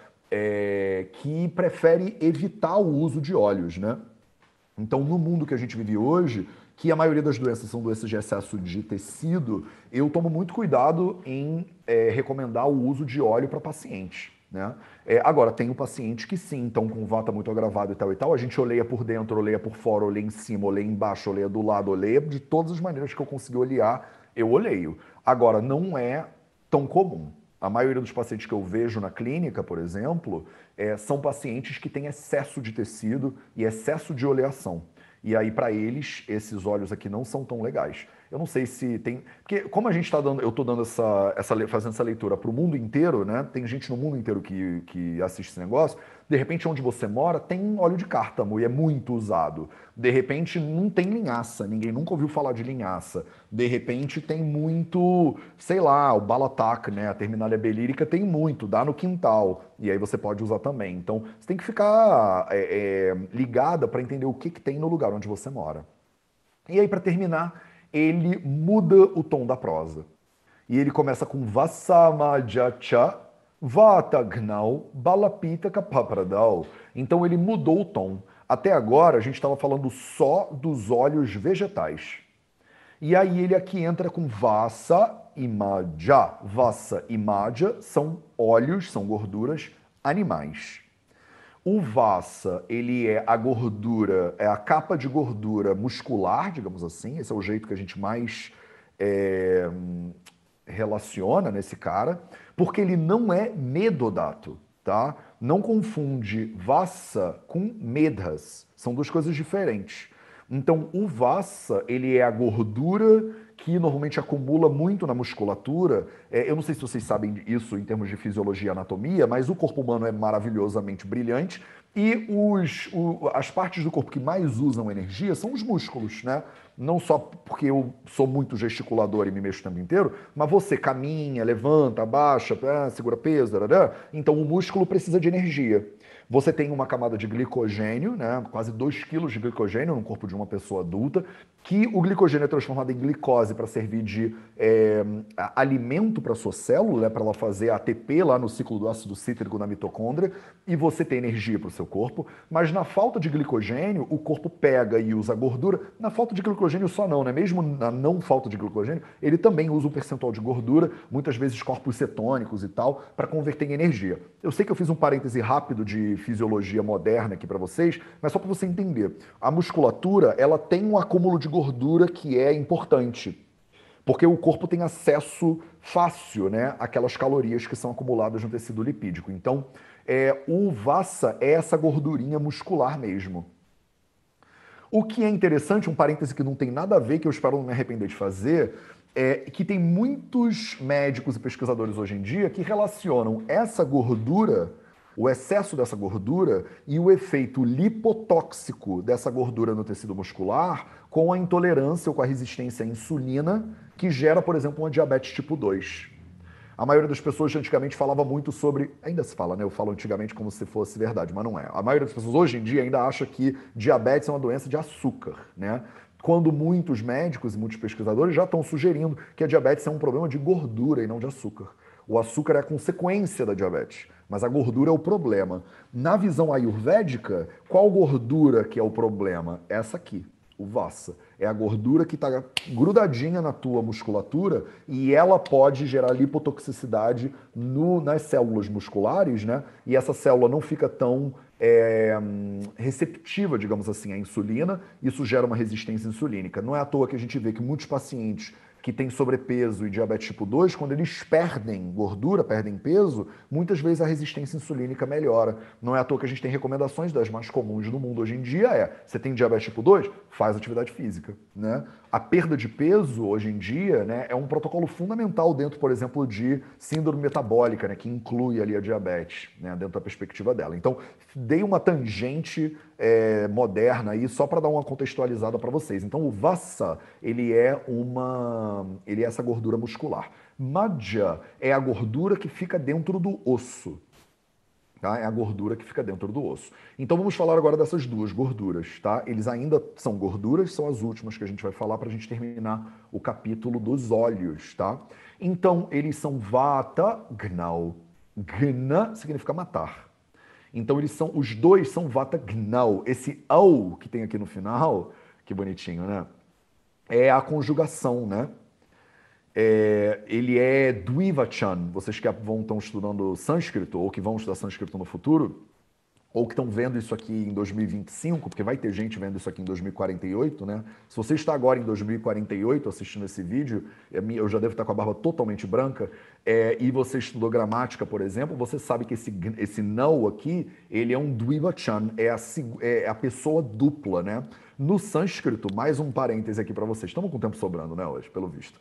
que prefere evitar o uso de óleos, né? Então, no mundo que a gente vive hoje, que a maioria das doenças são doenças de excesso de tecido, eu tomo muito cuidado em recomendar o uso de óleo para pacientes, né? Agora, tem o paciente que sim, então com vata muito agravado e tal, a gente oleia por dentro, oleia por fora, oleia em cima, oleia embaixo, oleia do lado, oleia de todas as maneiras que eu conseguir olear, eu oleio. Agora, não é tão comum. A maioria dos pacientes que eu vejo na clínica, por exemplo, são pacientes que têm excesso de tecido e excesso de oleação. E aí, para eles, esses óleos aqui não são tão legais. Eu não sei se tem. Porque, como a gente está dando, eu estou dando fazendo essa leitura para o mundo inteiro, né? Tem gente no mundo inteiro que assiste esse negócio. De repente, onde você mora, tem óleo de cártamo e é muito usado. De repente, não tem linhaça, ninguém nunca ouviu falar de linhaça. De repente, tem muito, sei lá, o Balatac, né? A terminália belírica tem muito, dá no quintal. E aí você pode usar também. Então, você tem que ficar ligada para entender o que tem no lugar onde você mora. E aí, para terminar, ele muda o tom da prosa. E ele começa com Vasamajacha Vatagnau Balapita Kapapradau. Então ele mudou o tom. Até agora a gente estava falando só dos óleos vegetais. E aí ele aqui entra com Vasa e Maja. Vasa e Maja são óleos, são gorduras animais. O Vassa, ele é a gordura, é a capa de gordura muscular, digamos assim. Esse é o jeito que a gente mais relaciona nesse cara, porque ele não é medodato, tá? Não confunde Vassa com Medhas. São duas coisas diferentes. Então, o Vassa, ele é a gordura que normalmente acumula muito na musculatura. Eu não sei se vocês sabem isso em termos de fisiologia e anatomia, mas o corpo humano é maravilhosamente brilhante e as partes do corpo que mais usam energia são os músculos, né? Não só porque eu sou muito gesticulador e me mexo o tempo inteiro, mas você caminha, levanta, abaixa, segura peso, então o músculo precisa de energia. Você tem uma camada de glicogênio, né, quase 2 quilos de glicogênio no corpo de uma pessoa adulta, que o glicogênio é transformado em glicose para servir de alimento para a sua célula, para ela fazer ATP lá no ciclo do ácido cítrico na mitocôndria, e você tem energia para o seu corpo. Mas na falta de glicogênio, o corpo pega e usa gordura. Na falta de glicogênio só não, né? Mesmo na não falta de glicogênio, ele também usa um percentual de gordura, muitas vezes corpos cetônicos e tal, para converter em energia. Eu sei que eu fiz um parêntese rápido de fisiologia moderna aqui para vocês, mas só para você entender. A musculatura, ela tem um acúmulo de gordura que é importante, porque o corpo tem acesso fácil, né, àquelas calorias que são acumuladas no tecido lipídico. Então, o Vassa é essa gordurinha muscular mesmo. O que é interessante, um parêntese que não tem nada a ver, que eu espero não me arrepender de fazer, é que tem muitos médicos e pesquisadores hoje em dia que relacionam essa gordura, o excesso dessa gordura e o efeito lipotóxico dessa gordura no tecido muscular com a intolerância ou com a resistência à insulina que gera, por exemplo, uma diabetes tipo 2. A maioria das pessoas antigamente falava muito sobre, ainda se fala, né? Eu falo antigamente como se fosse verdade, mas não é. A maioria das pessoas hoje em dia ainda acha que diabetes é uma doença de açúcar, né? Quando muitos médicos e muitos pesquisadores já estão sugerindo que a diabetes é um problema de gordura e não de açúcar. O açúcar é a consequência da diabetes, mas a gordura é o problema. Na visão ayurvédica, qual gordura que é o problema? Essa aqui, o Vassa. É a gordura que está grudadinha na tua musculatura e ela pode gerar lipotoxicidade nas células musculares, né? E essa célula não fica tão receptiva, digamos assim, à insulina. Isso gera uma resistência insulínica. Não é à toa que a gente vê que muitos pacientes que têm sobrepeso e diabetes tipo 2, quando eles perdem gordura, perdem peso, muitas vezes a resistência insulínica melhora. Não é à toa que a gente tem recomendações das mais comuns no mundo hoje em dia você tem diabetes tipo 2? Faz atividade física, né? A perda de peso hoje em dia, né, é um protocolo fundamental dentro, por exemplo, de síndrome metabólica, né, que inclui ali a diabetes, né, dentro da perspectiva dela. Então, dei uma tangente moderna aí só para dar uma contextualizada para vocês. Então, o vassa, ele é essa gordura muscular. Madhya é a gordura que fica dentro do osso. Tá? É a gordura que fica dentro do osso. Então vamos falar agora dessas duas gorduras, tá? Eles ainda são gorduras, são as últimas que a gente vai falar para a gente terminar o capítulo dos óleos, tá? Então eles são vata gnau. Gna significa matar. Então os dois são vata gnau. Esse au que tem aqui no final, que bonitinho, né? É a conjugação, né? Ele é Dvivachan. Vocês que estão estudando sânscrito ou que vão estudar sânscrito no futuro, ou que estão vendo isso aqui em 2025, porque vai ter gente vendo isso aqui em 2048, né? Se você está agora em 2048 assistindo esse vídeo, eu já devo estar com a barba totalmente branca, e você estudou gramática, por exemplo, você sabe que esse não aqui, ele é um Dvivachan, é a pessoa dupla, né? No sânscrito, mais um parêntese aqui para vocês. Estamos com o tempo sobrando, né, hoje, pelo visto.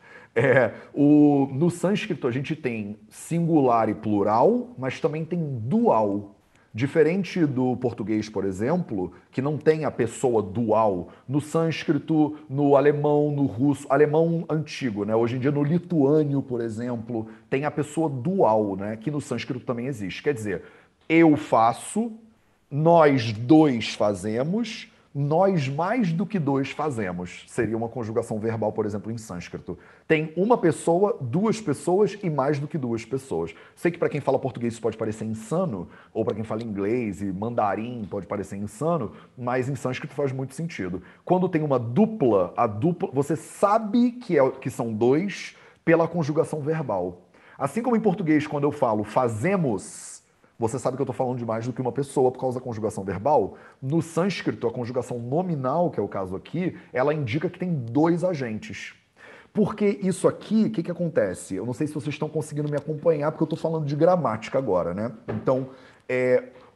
No sânscrito a gente tem singular e plural, mas também tem dual. Diferente do português, por exemplo, que não tem a pessoa dual, no sânscrito, no alemão, no russo, alemão antigo, né? Hoje em dia no lituânio, por exemplo, tem a pessoa dual, né? Que no sânscrito também existe. Quer dizer, eu faço, nós dois fazemos, nós mais do que dois fazemos. Seria uma conjugação verbal, por exemplo, em sânscrito. Tem uma pessoa, duas pessoas e mais do que duas pessoas. Sei que para quem fala português isso pode parecer insano, ou para quem fala inglês e mandarim pode parecer insano, mas em sânscrito faz muito sentido. Quando tem uma dupla, você sabe que são dois pela conjugação verbal. Assim como em português, quando eu falo fazemos, você sabe que eu estou falando de mais do que uma pessoa por causa da conjugação verbal. No sânscrito, a conjugação nominal, que é o caso aqui, ela indica que tem dois agentes. Porque isso aqui, o que acontece? Eu não sei se vocês estão conseguindo me acompanhar, porque eu estou falando de gramática agora, né? Então,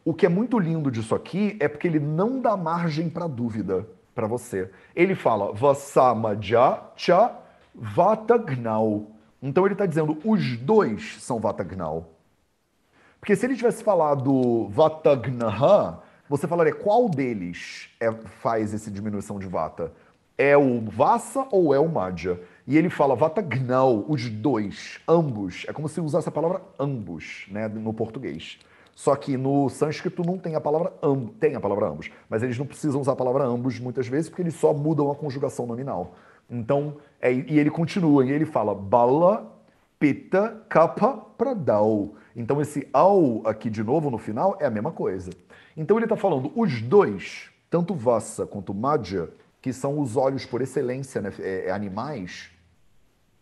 o que é muito lindo disso aqui é porque ele não dá margem para dúvida para você. Ele fala Vasamadja cha Vatagnau. Então ele está dizendo os dois são Vatagnau. Porque se ele tivesse falado Vatagnaha, você falaria qual deles faz essa diminuição de Vata? É o Vassa ou é o Madhya? E ele fala Vatagnau, os dois, ambos. É como se usasse a palavra ambos, né, no português. Só que no sânscrito não tem a palavra ambos, tem a palavra ambos, mas eles não precisam usar a palavra ambos muitas vezes porque eles só mudam a conjugação nominal. Então, e ele continua, e ele fala Bala, Pitta, Kapha, Pradau. Então esse ao aqui de novo no final é a mesma coisa. Então ele está falando os dois, tanto Vassa quanto Madhya, que são os olhos por excelência, né, animais,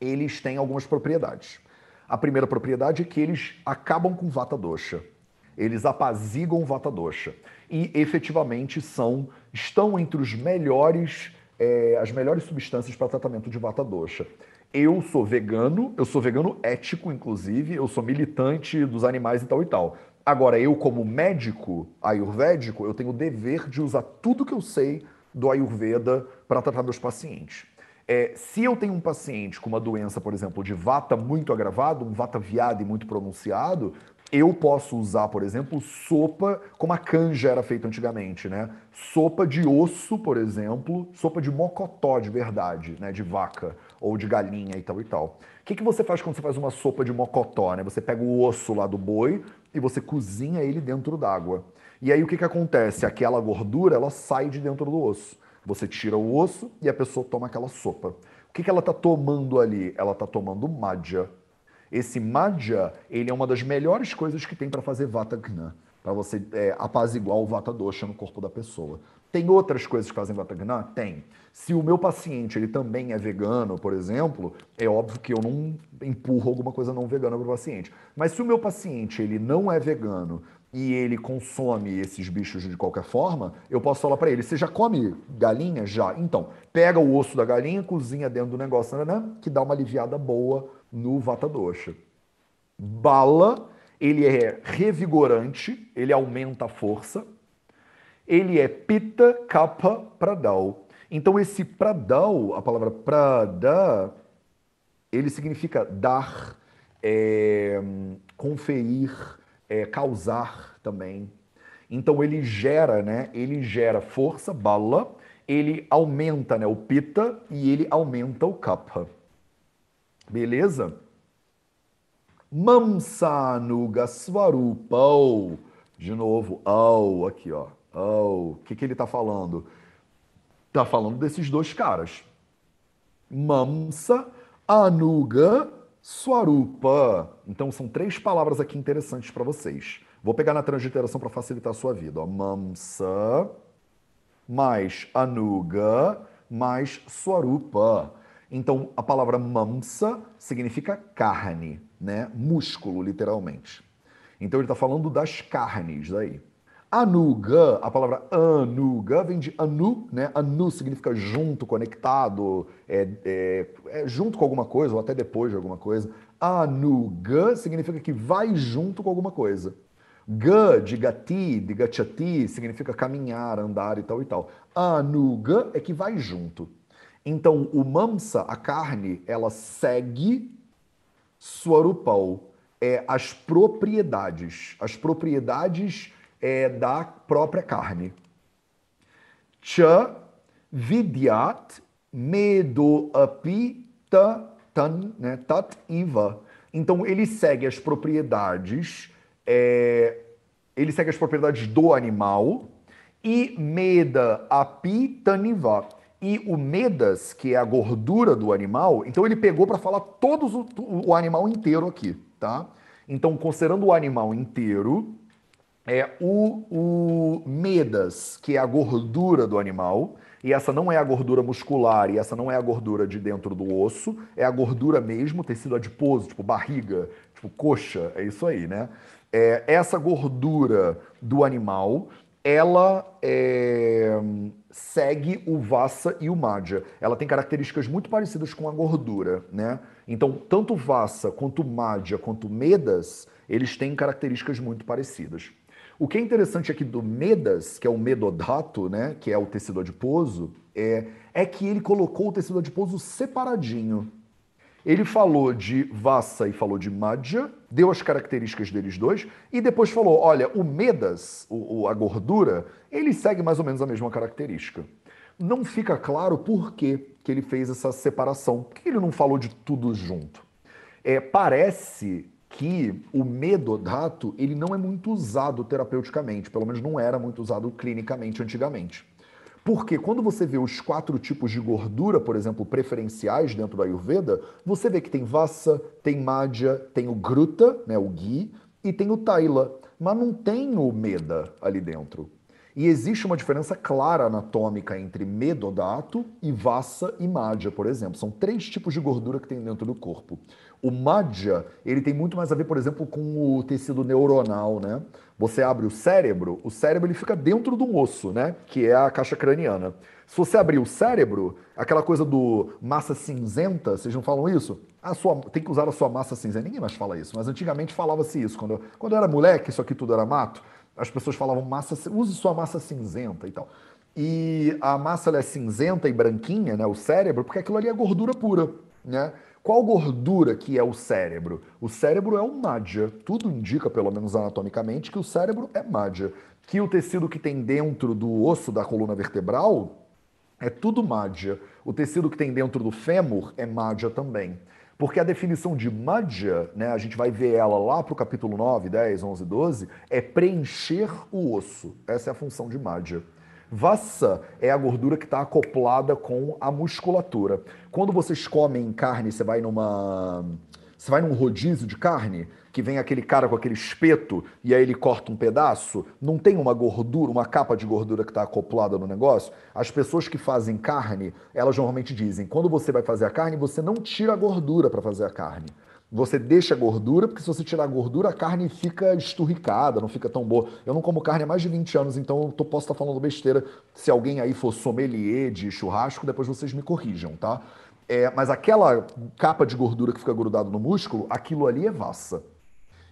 eles têm algumas propriedades. A primeira propriedade é que eles acabam com Vata Dosha. Eles apaziguam Vata Dosha. E efetivamente estão entre as melhores substâncias para tratamento de Vata Dosha. Eu sou vegano ético, inclusive, eu sou militante dos animais e tal e tal. Agora, eu como médico ayurvédico, eu tenho o dever de usar tudo que eu sei do Ayurveda para tratar meus pacientes. Se eu tenho um paciente com uma doença, por exemplo, de vata muito agravado, um vata viada e muito pronunciado, eu posso usar, por exemplo, sopa, como a canja era feita antigamente, né? Sopa de osso, por exemplo, sopa de mocotó de verdade, né? De vaca ou de galinha e tal e tal. O que você faz quando você faz uma sopa de mocotó, né? Você pega o osso lá do boi e você cozinha ele dentro d'água. E aí o que acontece? Aquela gordura, ela sai de dentro do osso. Você tira o osso e a pessoa toma aquela sopa. O que ela está tomando ali? Ela está tomando madhya. Esse madhya, ele é uma das melhores coisas que tem para fazer vata gna, para você apaziguar o vata dosha no corpo da pessoa. Tem outras coisas que fazem vata gna? Tem. Se o meu paciente ele também é vegano, por exemplo, é óbvio que eu não empurro alguma coisa não vegana para o paciente. Mas se o meu paciente ele não é vegano e ele consome esses bichos de qualquer forma, eu posso falar para ele: você já come galinha? Já. Então, pega o osso da galinha, cozinha dentro do negócio, né, que dá uma aliviada boa no vata dosha. Bala, ele é revigorante, ele aumenta a força. Ele é pitta, kapha, pradal. Então esse pradal, a palavra prada, ele significa dar, conferir, causar também. Então ele gera, né? Ele gera força, bala, ele aumenta, né, o pitta e ele aumenta o kapha. Beleza? Mamsanuga Swarupau. De novo, au, aqui, ó. Au. O que que ele está falando? Está falando desses dois caras. Mamsa, Anuga, Swarupa. Então são três palavras aqui interessantes para vocês. Vou pegar na transliteração para facilitar a sua vida. Ó. Mamsa, mais Anuga, mais Swarupa. Então, a palavra mamsa significa carne, né? Músculo, literalmente. Então, ele está falando das carnes daí. Anuga, a palavra anuga vem de anu, né? Anu significa junto, conectado, junto com alguma coisa, ou até depois de alguma coisa. Anuga significa que vai junto com alguma coisa. Ga, de gati, de gachati, significa caminhar, andar e tal e tal. Anuga é que vai junto. Então, o mamsa, a carne, ela segue Swarupal, as propriedades da própria carne. Cha vidyat medo api tan, né, tat iva. Então ele segue as propriedades, do animal e meda api taniva. E o medas, que é a gordura do animal, então ele pegou para falar todo o animal inteiro aqui, tá? Então, considerando o animal inteiro, o medas, que é a gordura do animal, e essa não é a gordura muscular, e essa não é a gordura de dentro do osso, é a gordura mesmo, tecido adiposo, tipo barriga, tipo coxa, é isso aí, né? Essa gordura do animal, ela segue o vassa e o madhya. Ela tem características muito parecidas com a gordura, né? Então, tanto vassa quanto madhya quanto medas, eles têm características muito parecidas. O que é interessante aqui do medas, que é o medodato, né, que é o tecido adiposo, é que ele colocou o tecido adiposo separadinho. Ele falou de vassa e falou de madhya, deu as características deles dois, e depois falou, olha, o medas, a gordura, ele segue mais ou menos a mesma característica. Não fica claro por que ele fez essa separação. Por que ele não falou de tudo junto? Parece que o medodato, ele não é muito usado terapeuticamente, pelo menos não era muito usado clinicamente antigamente. Porque quando você vê os 4 tipos de gordura, por exemplo, preferenciais dentro da Ayurveda, você vê que tem vassa, tem madhya, tem o gruta, né, o ghee, e tem o taila, mas não tem o meda ali dentro. E existe uma diferença clara anatômica entre medodato e vassa e madhya, por exemplo. São 3 tipos de gordura que tem dentro do corpo. O madhya, ele tem muito mais a ver, por exemplo, com o tecido neuronal, né? Você abre o cérebro ele fica dentro do osso, né? Que é a caixa craniana. Se você abrir o cérebro, aquela coisa do massa cinzenta, vocês não falam isso? Tem que usar a sua massa cinzenta. Ninguém mais fala isso, mas antigamente falava-se isso. Quando eu era moleque, isso aqui tudo era mato, as pessoas falavam use sua massa cinzenta e tal. E a massa ela é cinzenta e branquinha, né? O cérebro, porque aquilo ali é gordura pura, né? Qual gordura que é o cérebro? O cérebro é o madhya. Tudo indica, pelo menos anatomicamente, que o cérebro é madhya. Que o tecido que tem dentro do osso da coluna vertebral é tudo madhya. O tecido que tem dentro do fêmur é madhya também. Porque a definição de madhya, né, a gente vai ver ela lá para o capítulo 9, 10, 11, 12, é preencher o osso. Essa é a função de madhya. Vassa é a gordura que está acoplada com a musculatura. Quando vocês comem carne, você vai num rodízio de carne, que vem aquele cara com aquele espeto e aí ele corta um pedaço, não tem uma gordura, uma capa de gordura que está acoplada no negócio? As pessoas que fazem carne, elas normalmente dizem, quando você vai fazer a carne, você não tira a gordura para fazer a carne. Você deixa a gordura, porque se você tirar a gordura, a carne fica esturricada, não fica tão boa. Eu não como carne há mais de 20 anos, então eu posso estar falando besteira. Se alguém aí for sommelier de churrasco, depois vocês me corrijam, tá? Mas aquela capa de gordura que fica grudado no músculo, aquilo ali é vassa.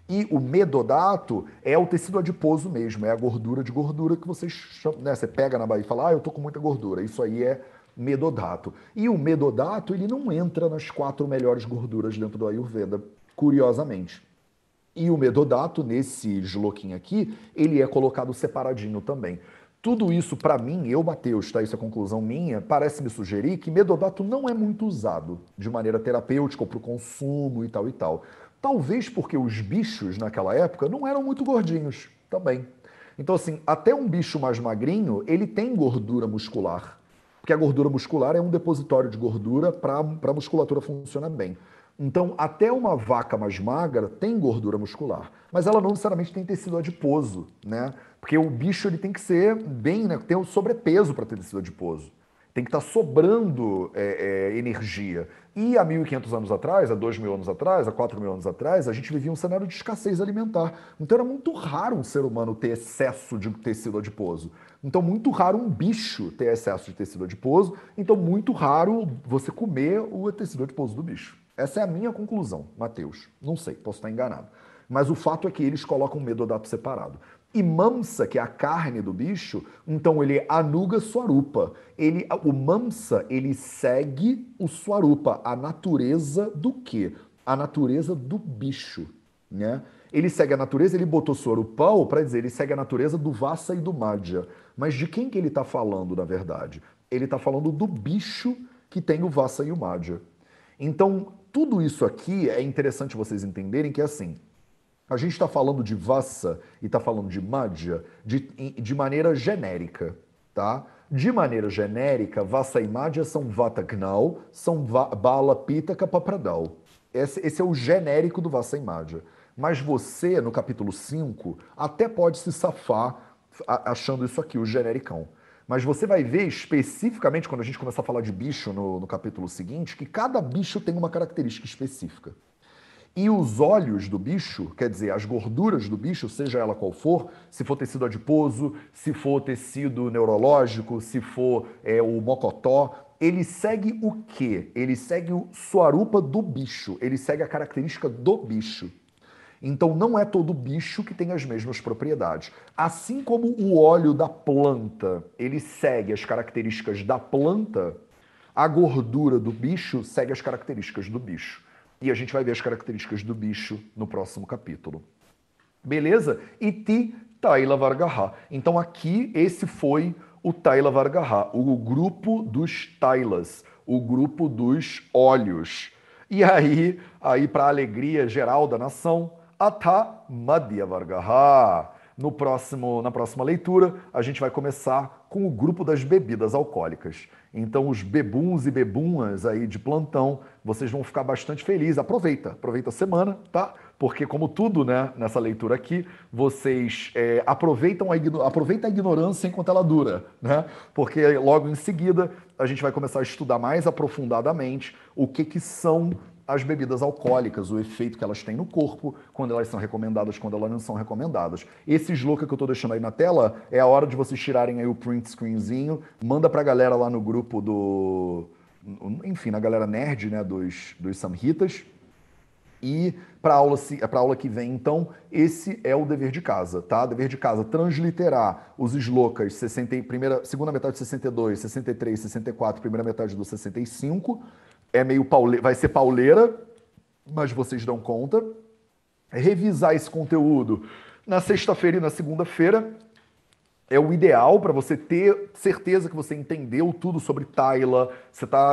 E o medodato é o tecido adiposo mesmo, é a gordura de gordura que vocês chamam, né? Você pega na barriga e fala, eu tô com muita gordura. Isso aí é medodato. E o medodato, ele não entra nas 4 melhores gorduras dentro do Ayurveda, curiosamente. E o medodato, nesse shlokim aqui, ele é colocado separadinho também. Tudo isso, para mim, eu, Matheus, tá? Isso é conclusão minha, parece me sugerir que medodato não é muito usado de maneira terapêutica ou para o consumo e tal e tal. Talvez porque os bichos naquela época não eram muito gordinhos também. Então, assim, até um bicho mais magrinho, ele tem gordura muscular. Porque a gordura muscular é um depositório de gordura para a musculatura funcionar bem. Então, até uma vaca mais magra tem gordura muscular, mas ela não necessariamente tem tecido adiposo, né? Porque o bicho ele tem que ser bem, né? Tem o sobrepeso para ter tecido adiposo. Tem que estar sobrando energia. E há 1.500 anos atrás, há 2.000 anos atrás, há 4.000 anos atrás, a gente vivia um cenário de escassez alimentar. Então era muito raro um ser humano ter excesso de tecido adiposo. Então muito raro um bicho ter excesso de tecido adiposo. Então muito raro você comer o tecido adiposo do bicho. Essa é a minha conclusão, Matheus. Não sei, posso estar enganado. Mas o fato é que eles colocam o medodato separado. E mamsa, que é a carne do bicho, então ele anuga swarupa. O mamsa, ele segue o swarupa, a natureza do quê? A natureza do bicho, né? Ele segue a natureza, ele botou swarupal para dizer, ele segue a natureza do vassa e do madhya. Mas de quem que ele está falando, na verdade? Ele está falando do bicho que tem o vassa e o madhya. Então, tudo isso aqui é interessante vocês entenderem que é assim, a gente está falando de vassa e está falando de madhya de maneira genérica, tá? De maneira genérica, vassa e madhya são vata gnau, são bala pitaka papradal. Esse é o genérico do vassa e madhya. Mas você, no capítulo 5, até pode se safar achando isso aqui, o genericão. Mas você vai ver especificamente, quando a gente começar a falar de bicho no capítulo seguinte, que cada bicho tem uma característica específica. E os óleos do bicho, quer dizer, as gorduras do bicho, seja ela qual for, se for tecido adiposo, se for tecido neurológico, se for o mocotó, ele segue o quê? Ele segue o swarupa do bicho, ele segue a característica do bicho. Então não é todo bicho que tem as mesmas propriedades. Assim como o óleo da planta, ele segue as características da planta, a gordura do bicho segue as características do bicho. E a gente vai ver as características do bicho no próximo capítulo. Beleza? Iti Taila Vargaha. Então aqui esse foi o Taila Vargaha, o grupo dos Tailas, o grupo dos óleos. E aí para a alegria geral da nação, Atha Madhya Vargaha. Na próxima leitura, a gente vai começar com o grupo das bebidas alcoólicas. Então, os bebuns e bebunas aí de plantão, vocês vão ficar bastante felizes. Aproveita a semana, tá? Porque, como tudo, né, nessa leitura aqui, vocês aproveitam a ignorância enquanto ela dura, né? Porque logo em seguida a gente vai começar a estudar mais aprofundadamente o que são as bebidas alcoólicas, o efeito que elas têm no corpo, quando elas são recomendadas, quando elas não são recomendadas. Esse sloka que eu estou deixando aí na tela é a hora de vocês tirarem aí o print screenzinho, manda pra galera lá no grupo enfim, na galera nerd, né, dos Samhitas. E para a aula que vem, então, esse é o dever de casa, tá? Dever de casa, transliterar os slokas, segunda metade de 62, 63, 64, primeira metade do 65, vai ser pauleira, mas vocês dão conta. Revisar esse conteúdo na sexta-feira e na segunda-feira é o ideal para você ter certeza que você entendeu tudo sobre Taila,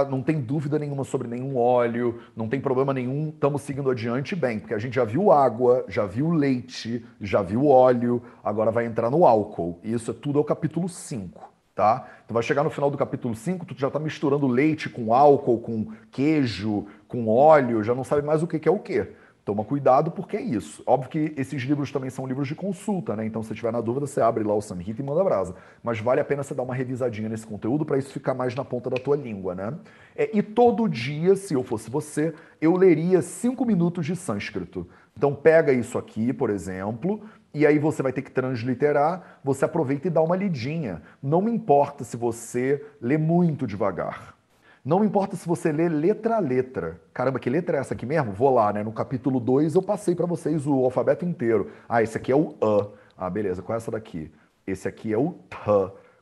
não tem dúvida nenhuma sobre nenhum óleo, não tem problema nenhum, estamos seguindo adiante bem, porque a gente já viu água, já viu leite, já viu óleo, agora vai entrar no álcool. E isso é tudo ao capítulo 5. Tá? Tu vai chegar no final do capítulo 5, tu já tá misturando leite com álcool, com queijo, com óleo, já não sabe mais o que é o que. Toma cuidado porque é isso. Óbvio que esses livros também são livros de consulta, né? Então, se tiver na dúvida, você abre lá o Samhita e manda brasa. Mas vale a pena você dar uma revisadinha nesse conteúdo para isso ficar mais na ponta da tua língua, né? E todo dia, se eu fosse você, eu leria 5 minutos de sânscrito. Então, pega isso aqui, por exemplo, e aí você vai ter que transliterar, você aproveita e dá uma lidinha. Não me importa se você lê muito devagar. Não importa se você lê letra a letra. Caramba, que letra é essa aqui mesmo? Vou lá, né? No capítulo 2 eu passei para vocês o alfabeto inteiro. Ah, esse aqui é o A. Ah, beleza. Qual é essa daqui? Esse aqui é o T.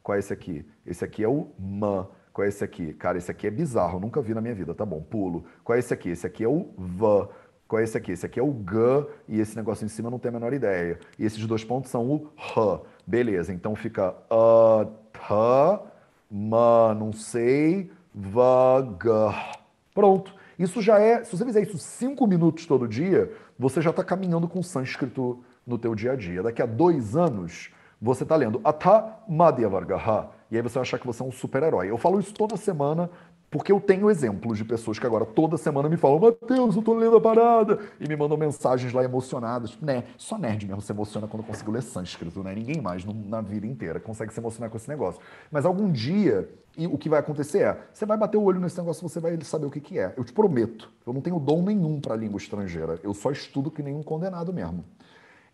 Qual é esse aqui? Esse aqui é o M. Qual é esse aqui? Cara, esse aqui é bizarro. Nunca vi na minha vida. Tá bom, pulo. Qual é esse aqui? Esse aqui é o V. Qual é esse aqui? Esse aqui é o G. E esse negócio em cima eu não tenho a menor ideia. E esses dois pontos são o R. Beleza. Então fica A, T, M, não sei... Vagar. Pronto. Isso já é, se você fizer isso 5 minutos todo dia, você já está caminhando com sânscrito no teu dia a dia. Daqui a 2 anos, você está lendo Atha Madhyavargaha, e aí você vai achar que você é um super-herói. Eu falo isso toda semana porque eu tenho exemplos de pessoas que agora toda semana me falam Matheus, eu tô lendo a parada, e me mandam mensagens lá emocionadas. Né? Só nerd mesmo se emociona quando consigo ler sânscrito, né? Ninguém mais na vida inteira consegue se emocionar com esse negócio. Mas algum dia, e o que vai acontecer é, você vai bater o olho nesse negócio, você vai saber o que que é. Eu te prometo, eu não tenho dom nenhum para língua estrangeira, eu só estudo que nem um condenado mesmo.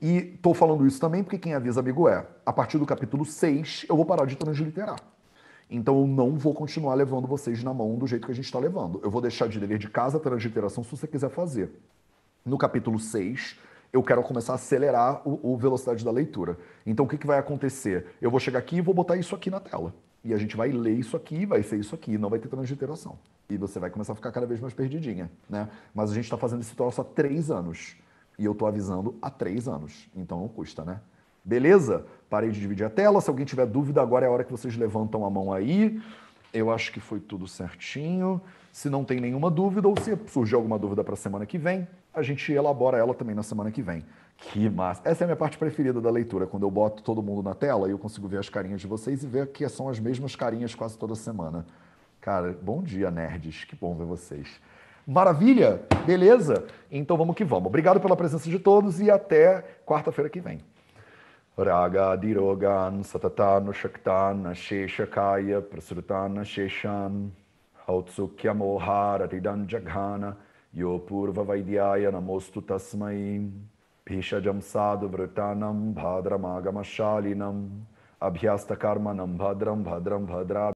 E tô falando isso também porque quem avisa amigo é, a partir do capítulo 6 eu vou parar de transliterar. Então eu não vou continuar levando vocês na mão do jeito que a gente está levando. Eu vou deixar de dever de casa a transliteração se você quiser fazer. No capítulo 6, eu quero começar a acelerar a velocidade da leitura. Então o que vai acontecer? Eu vou chegar aqui e vou botar isso aqui na tela. E a gente vai ler isso aqui, vai ser isso aqui, não vai ter transliteração. E você vai começar a ficar cada vez mais perdidinha, né? Mas a gente está fazendo esse troço há 3 anos. E eu estou avisando há 3 anos. Então não custa, né? Beleza? Parei de dividir a tela. Se alguém tiver dúvida, agora é a hora que vocês levantam a mão aí. Eu acho que foi tudo certinho. Se não tem nenhuma dúvida, ou se surgir alguma dúvida para a semana que vem, a gente elabora ela também na semana que vem. Que massa! Essa é a minha parte preferida da leitura, quando eu boto todo mundo na tela e eu consigo ver as carinhas de vocês e ver que são as mesmas carinhas quase toda semana. Cara, bom dia, nerds. Que bom ver vocês. Maravilha? Beleza? Então vamos que vamos. Obrigado pela presença de todos e até quarta-feira que vem. Raga dirogan satatan shaktan sheshakaya prasrutan sheshan hautsukya moharatidan jaghana yo purva vaidyaya namostu tasmai bhishajam sadhu vritanam bhadramagamashalinam abhyasta karmanam bhadram bhadram bhadra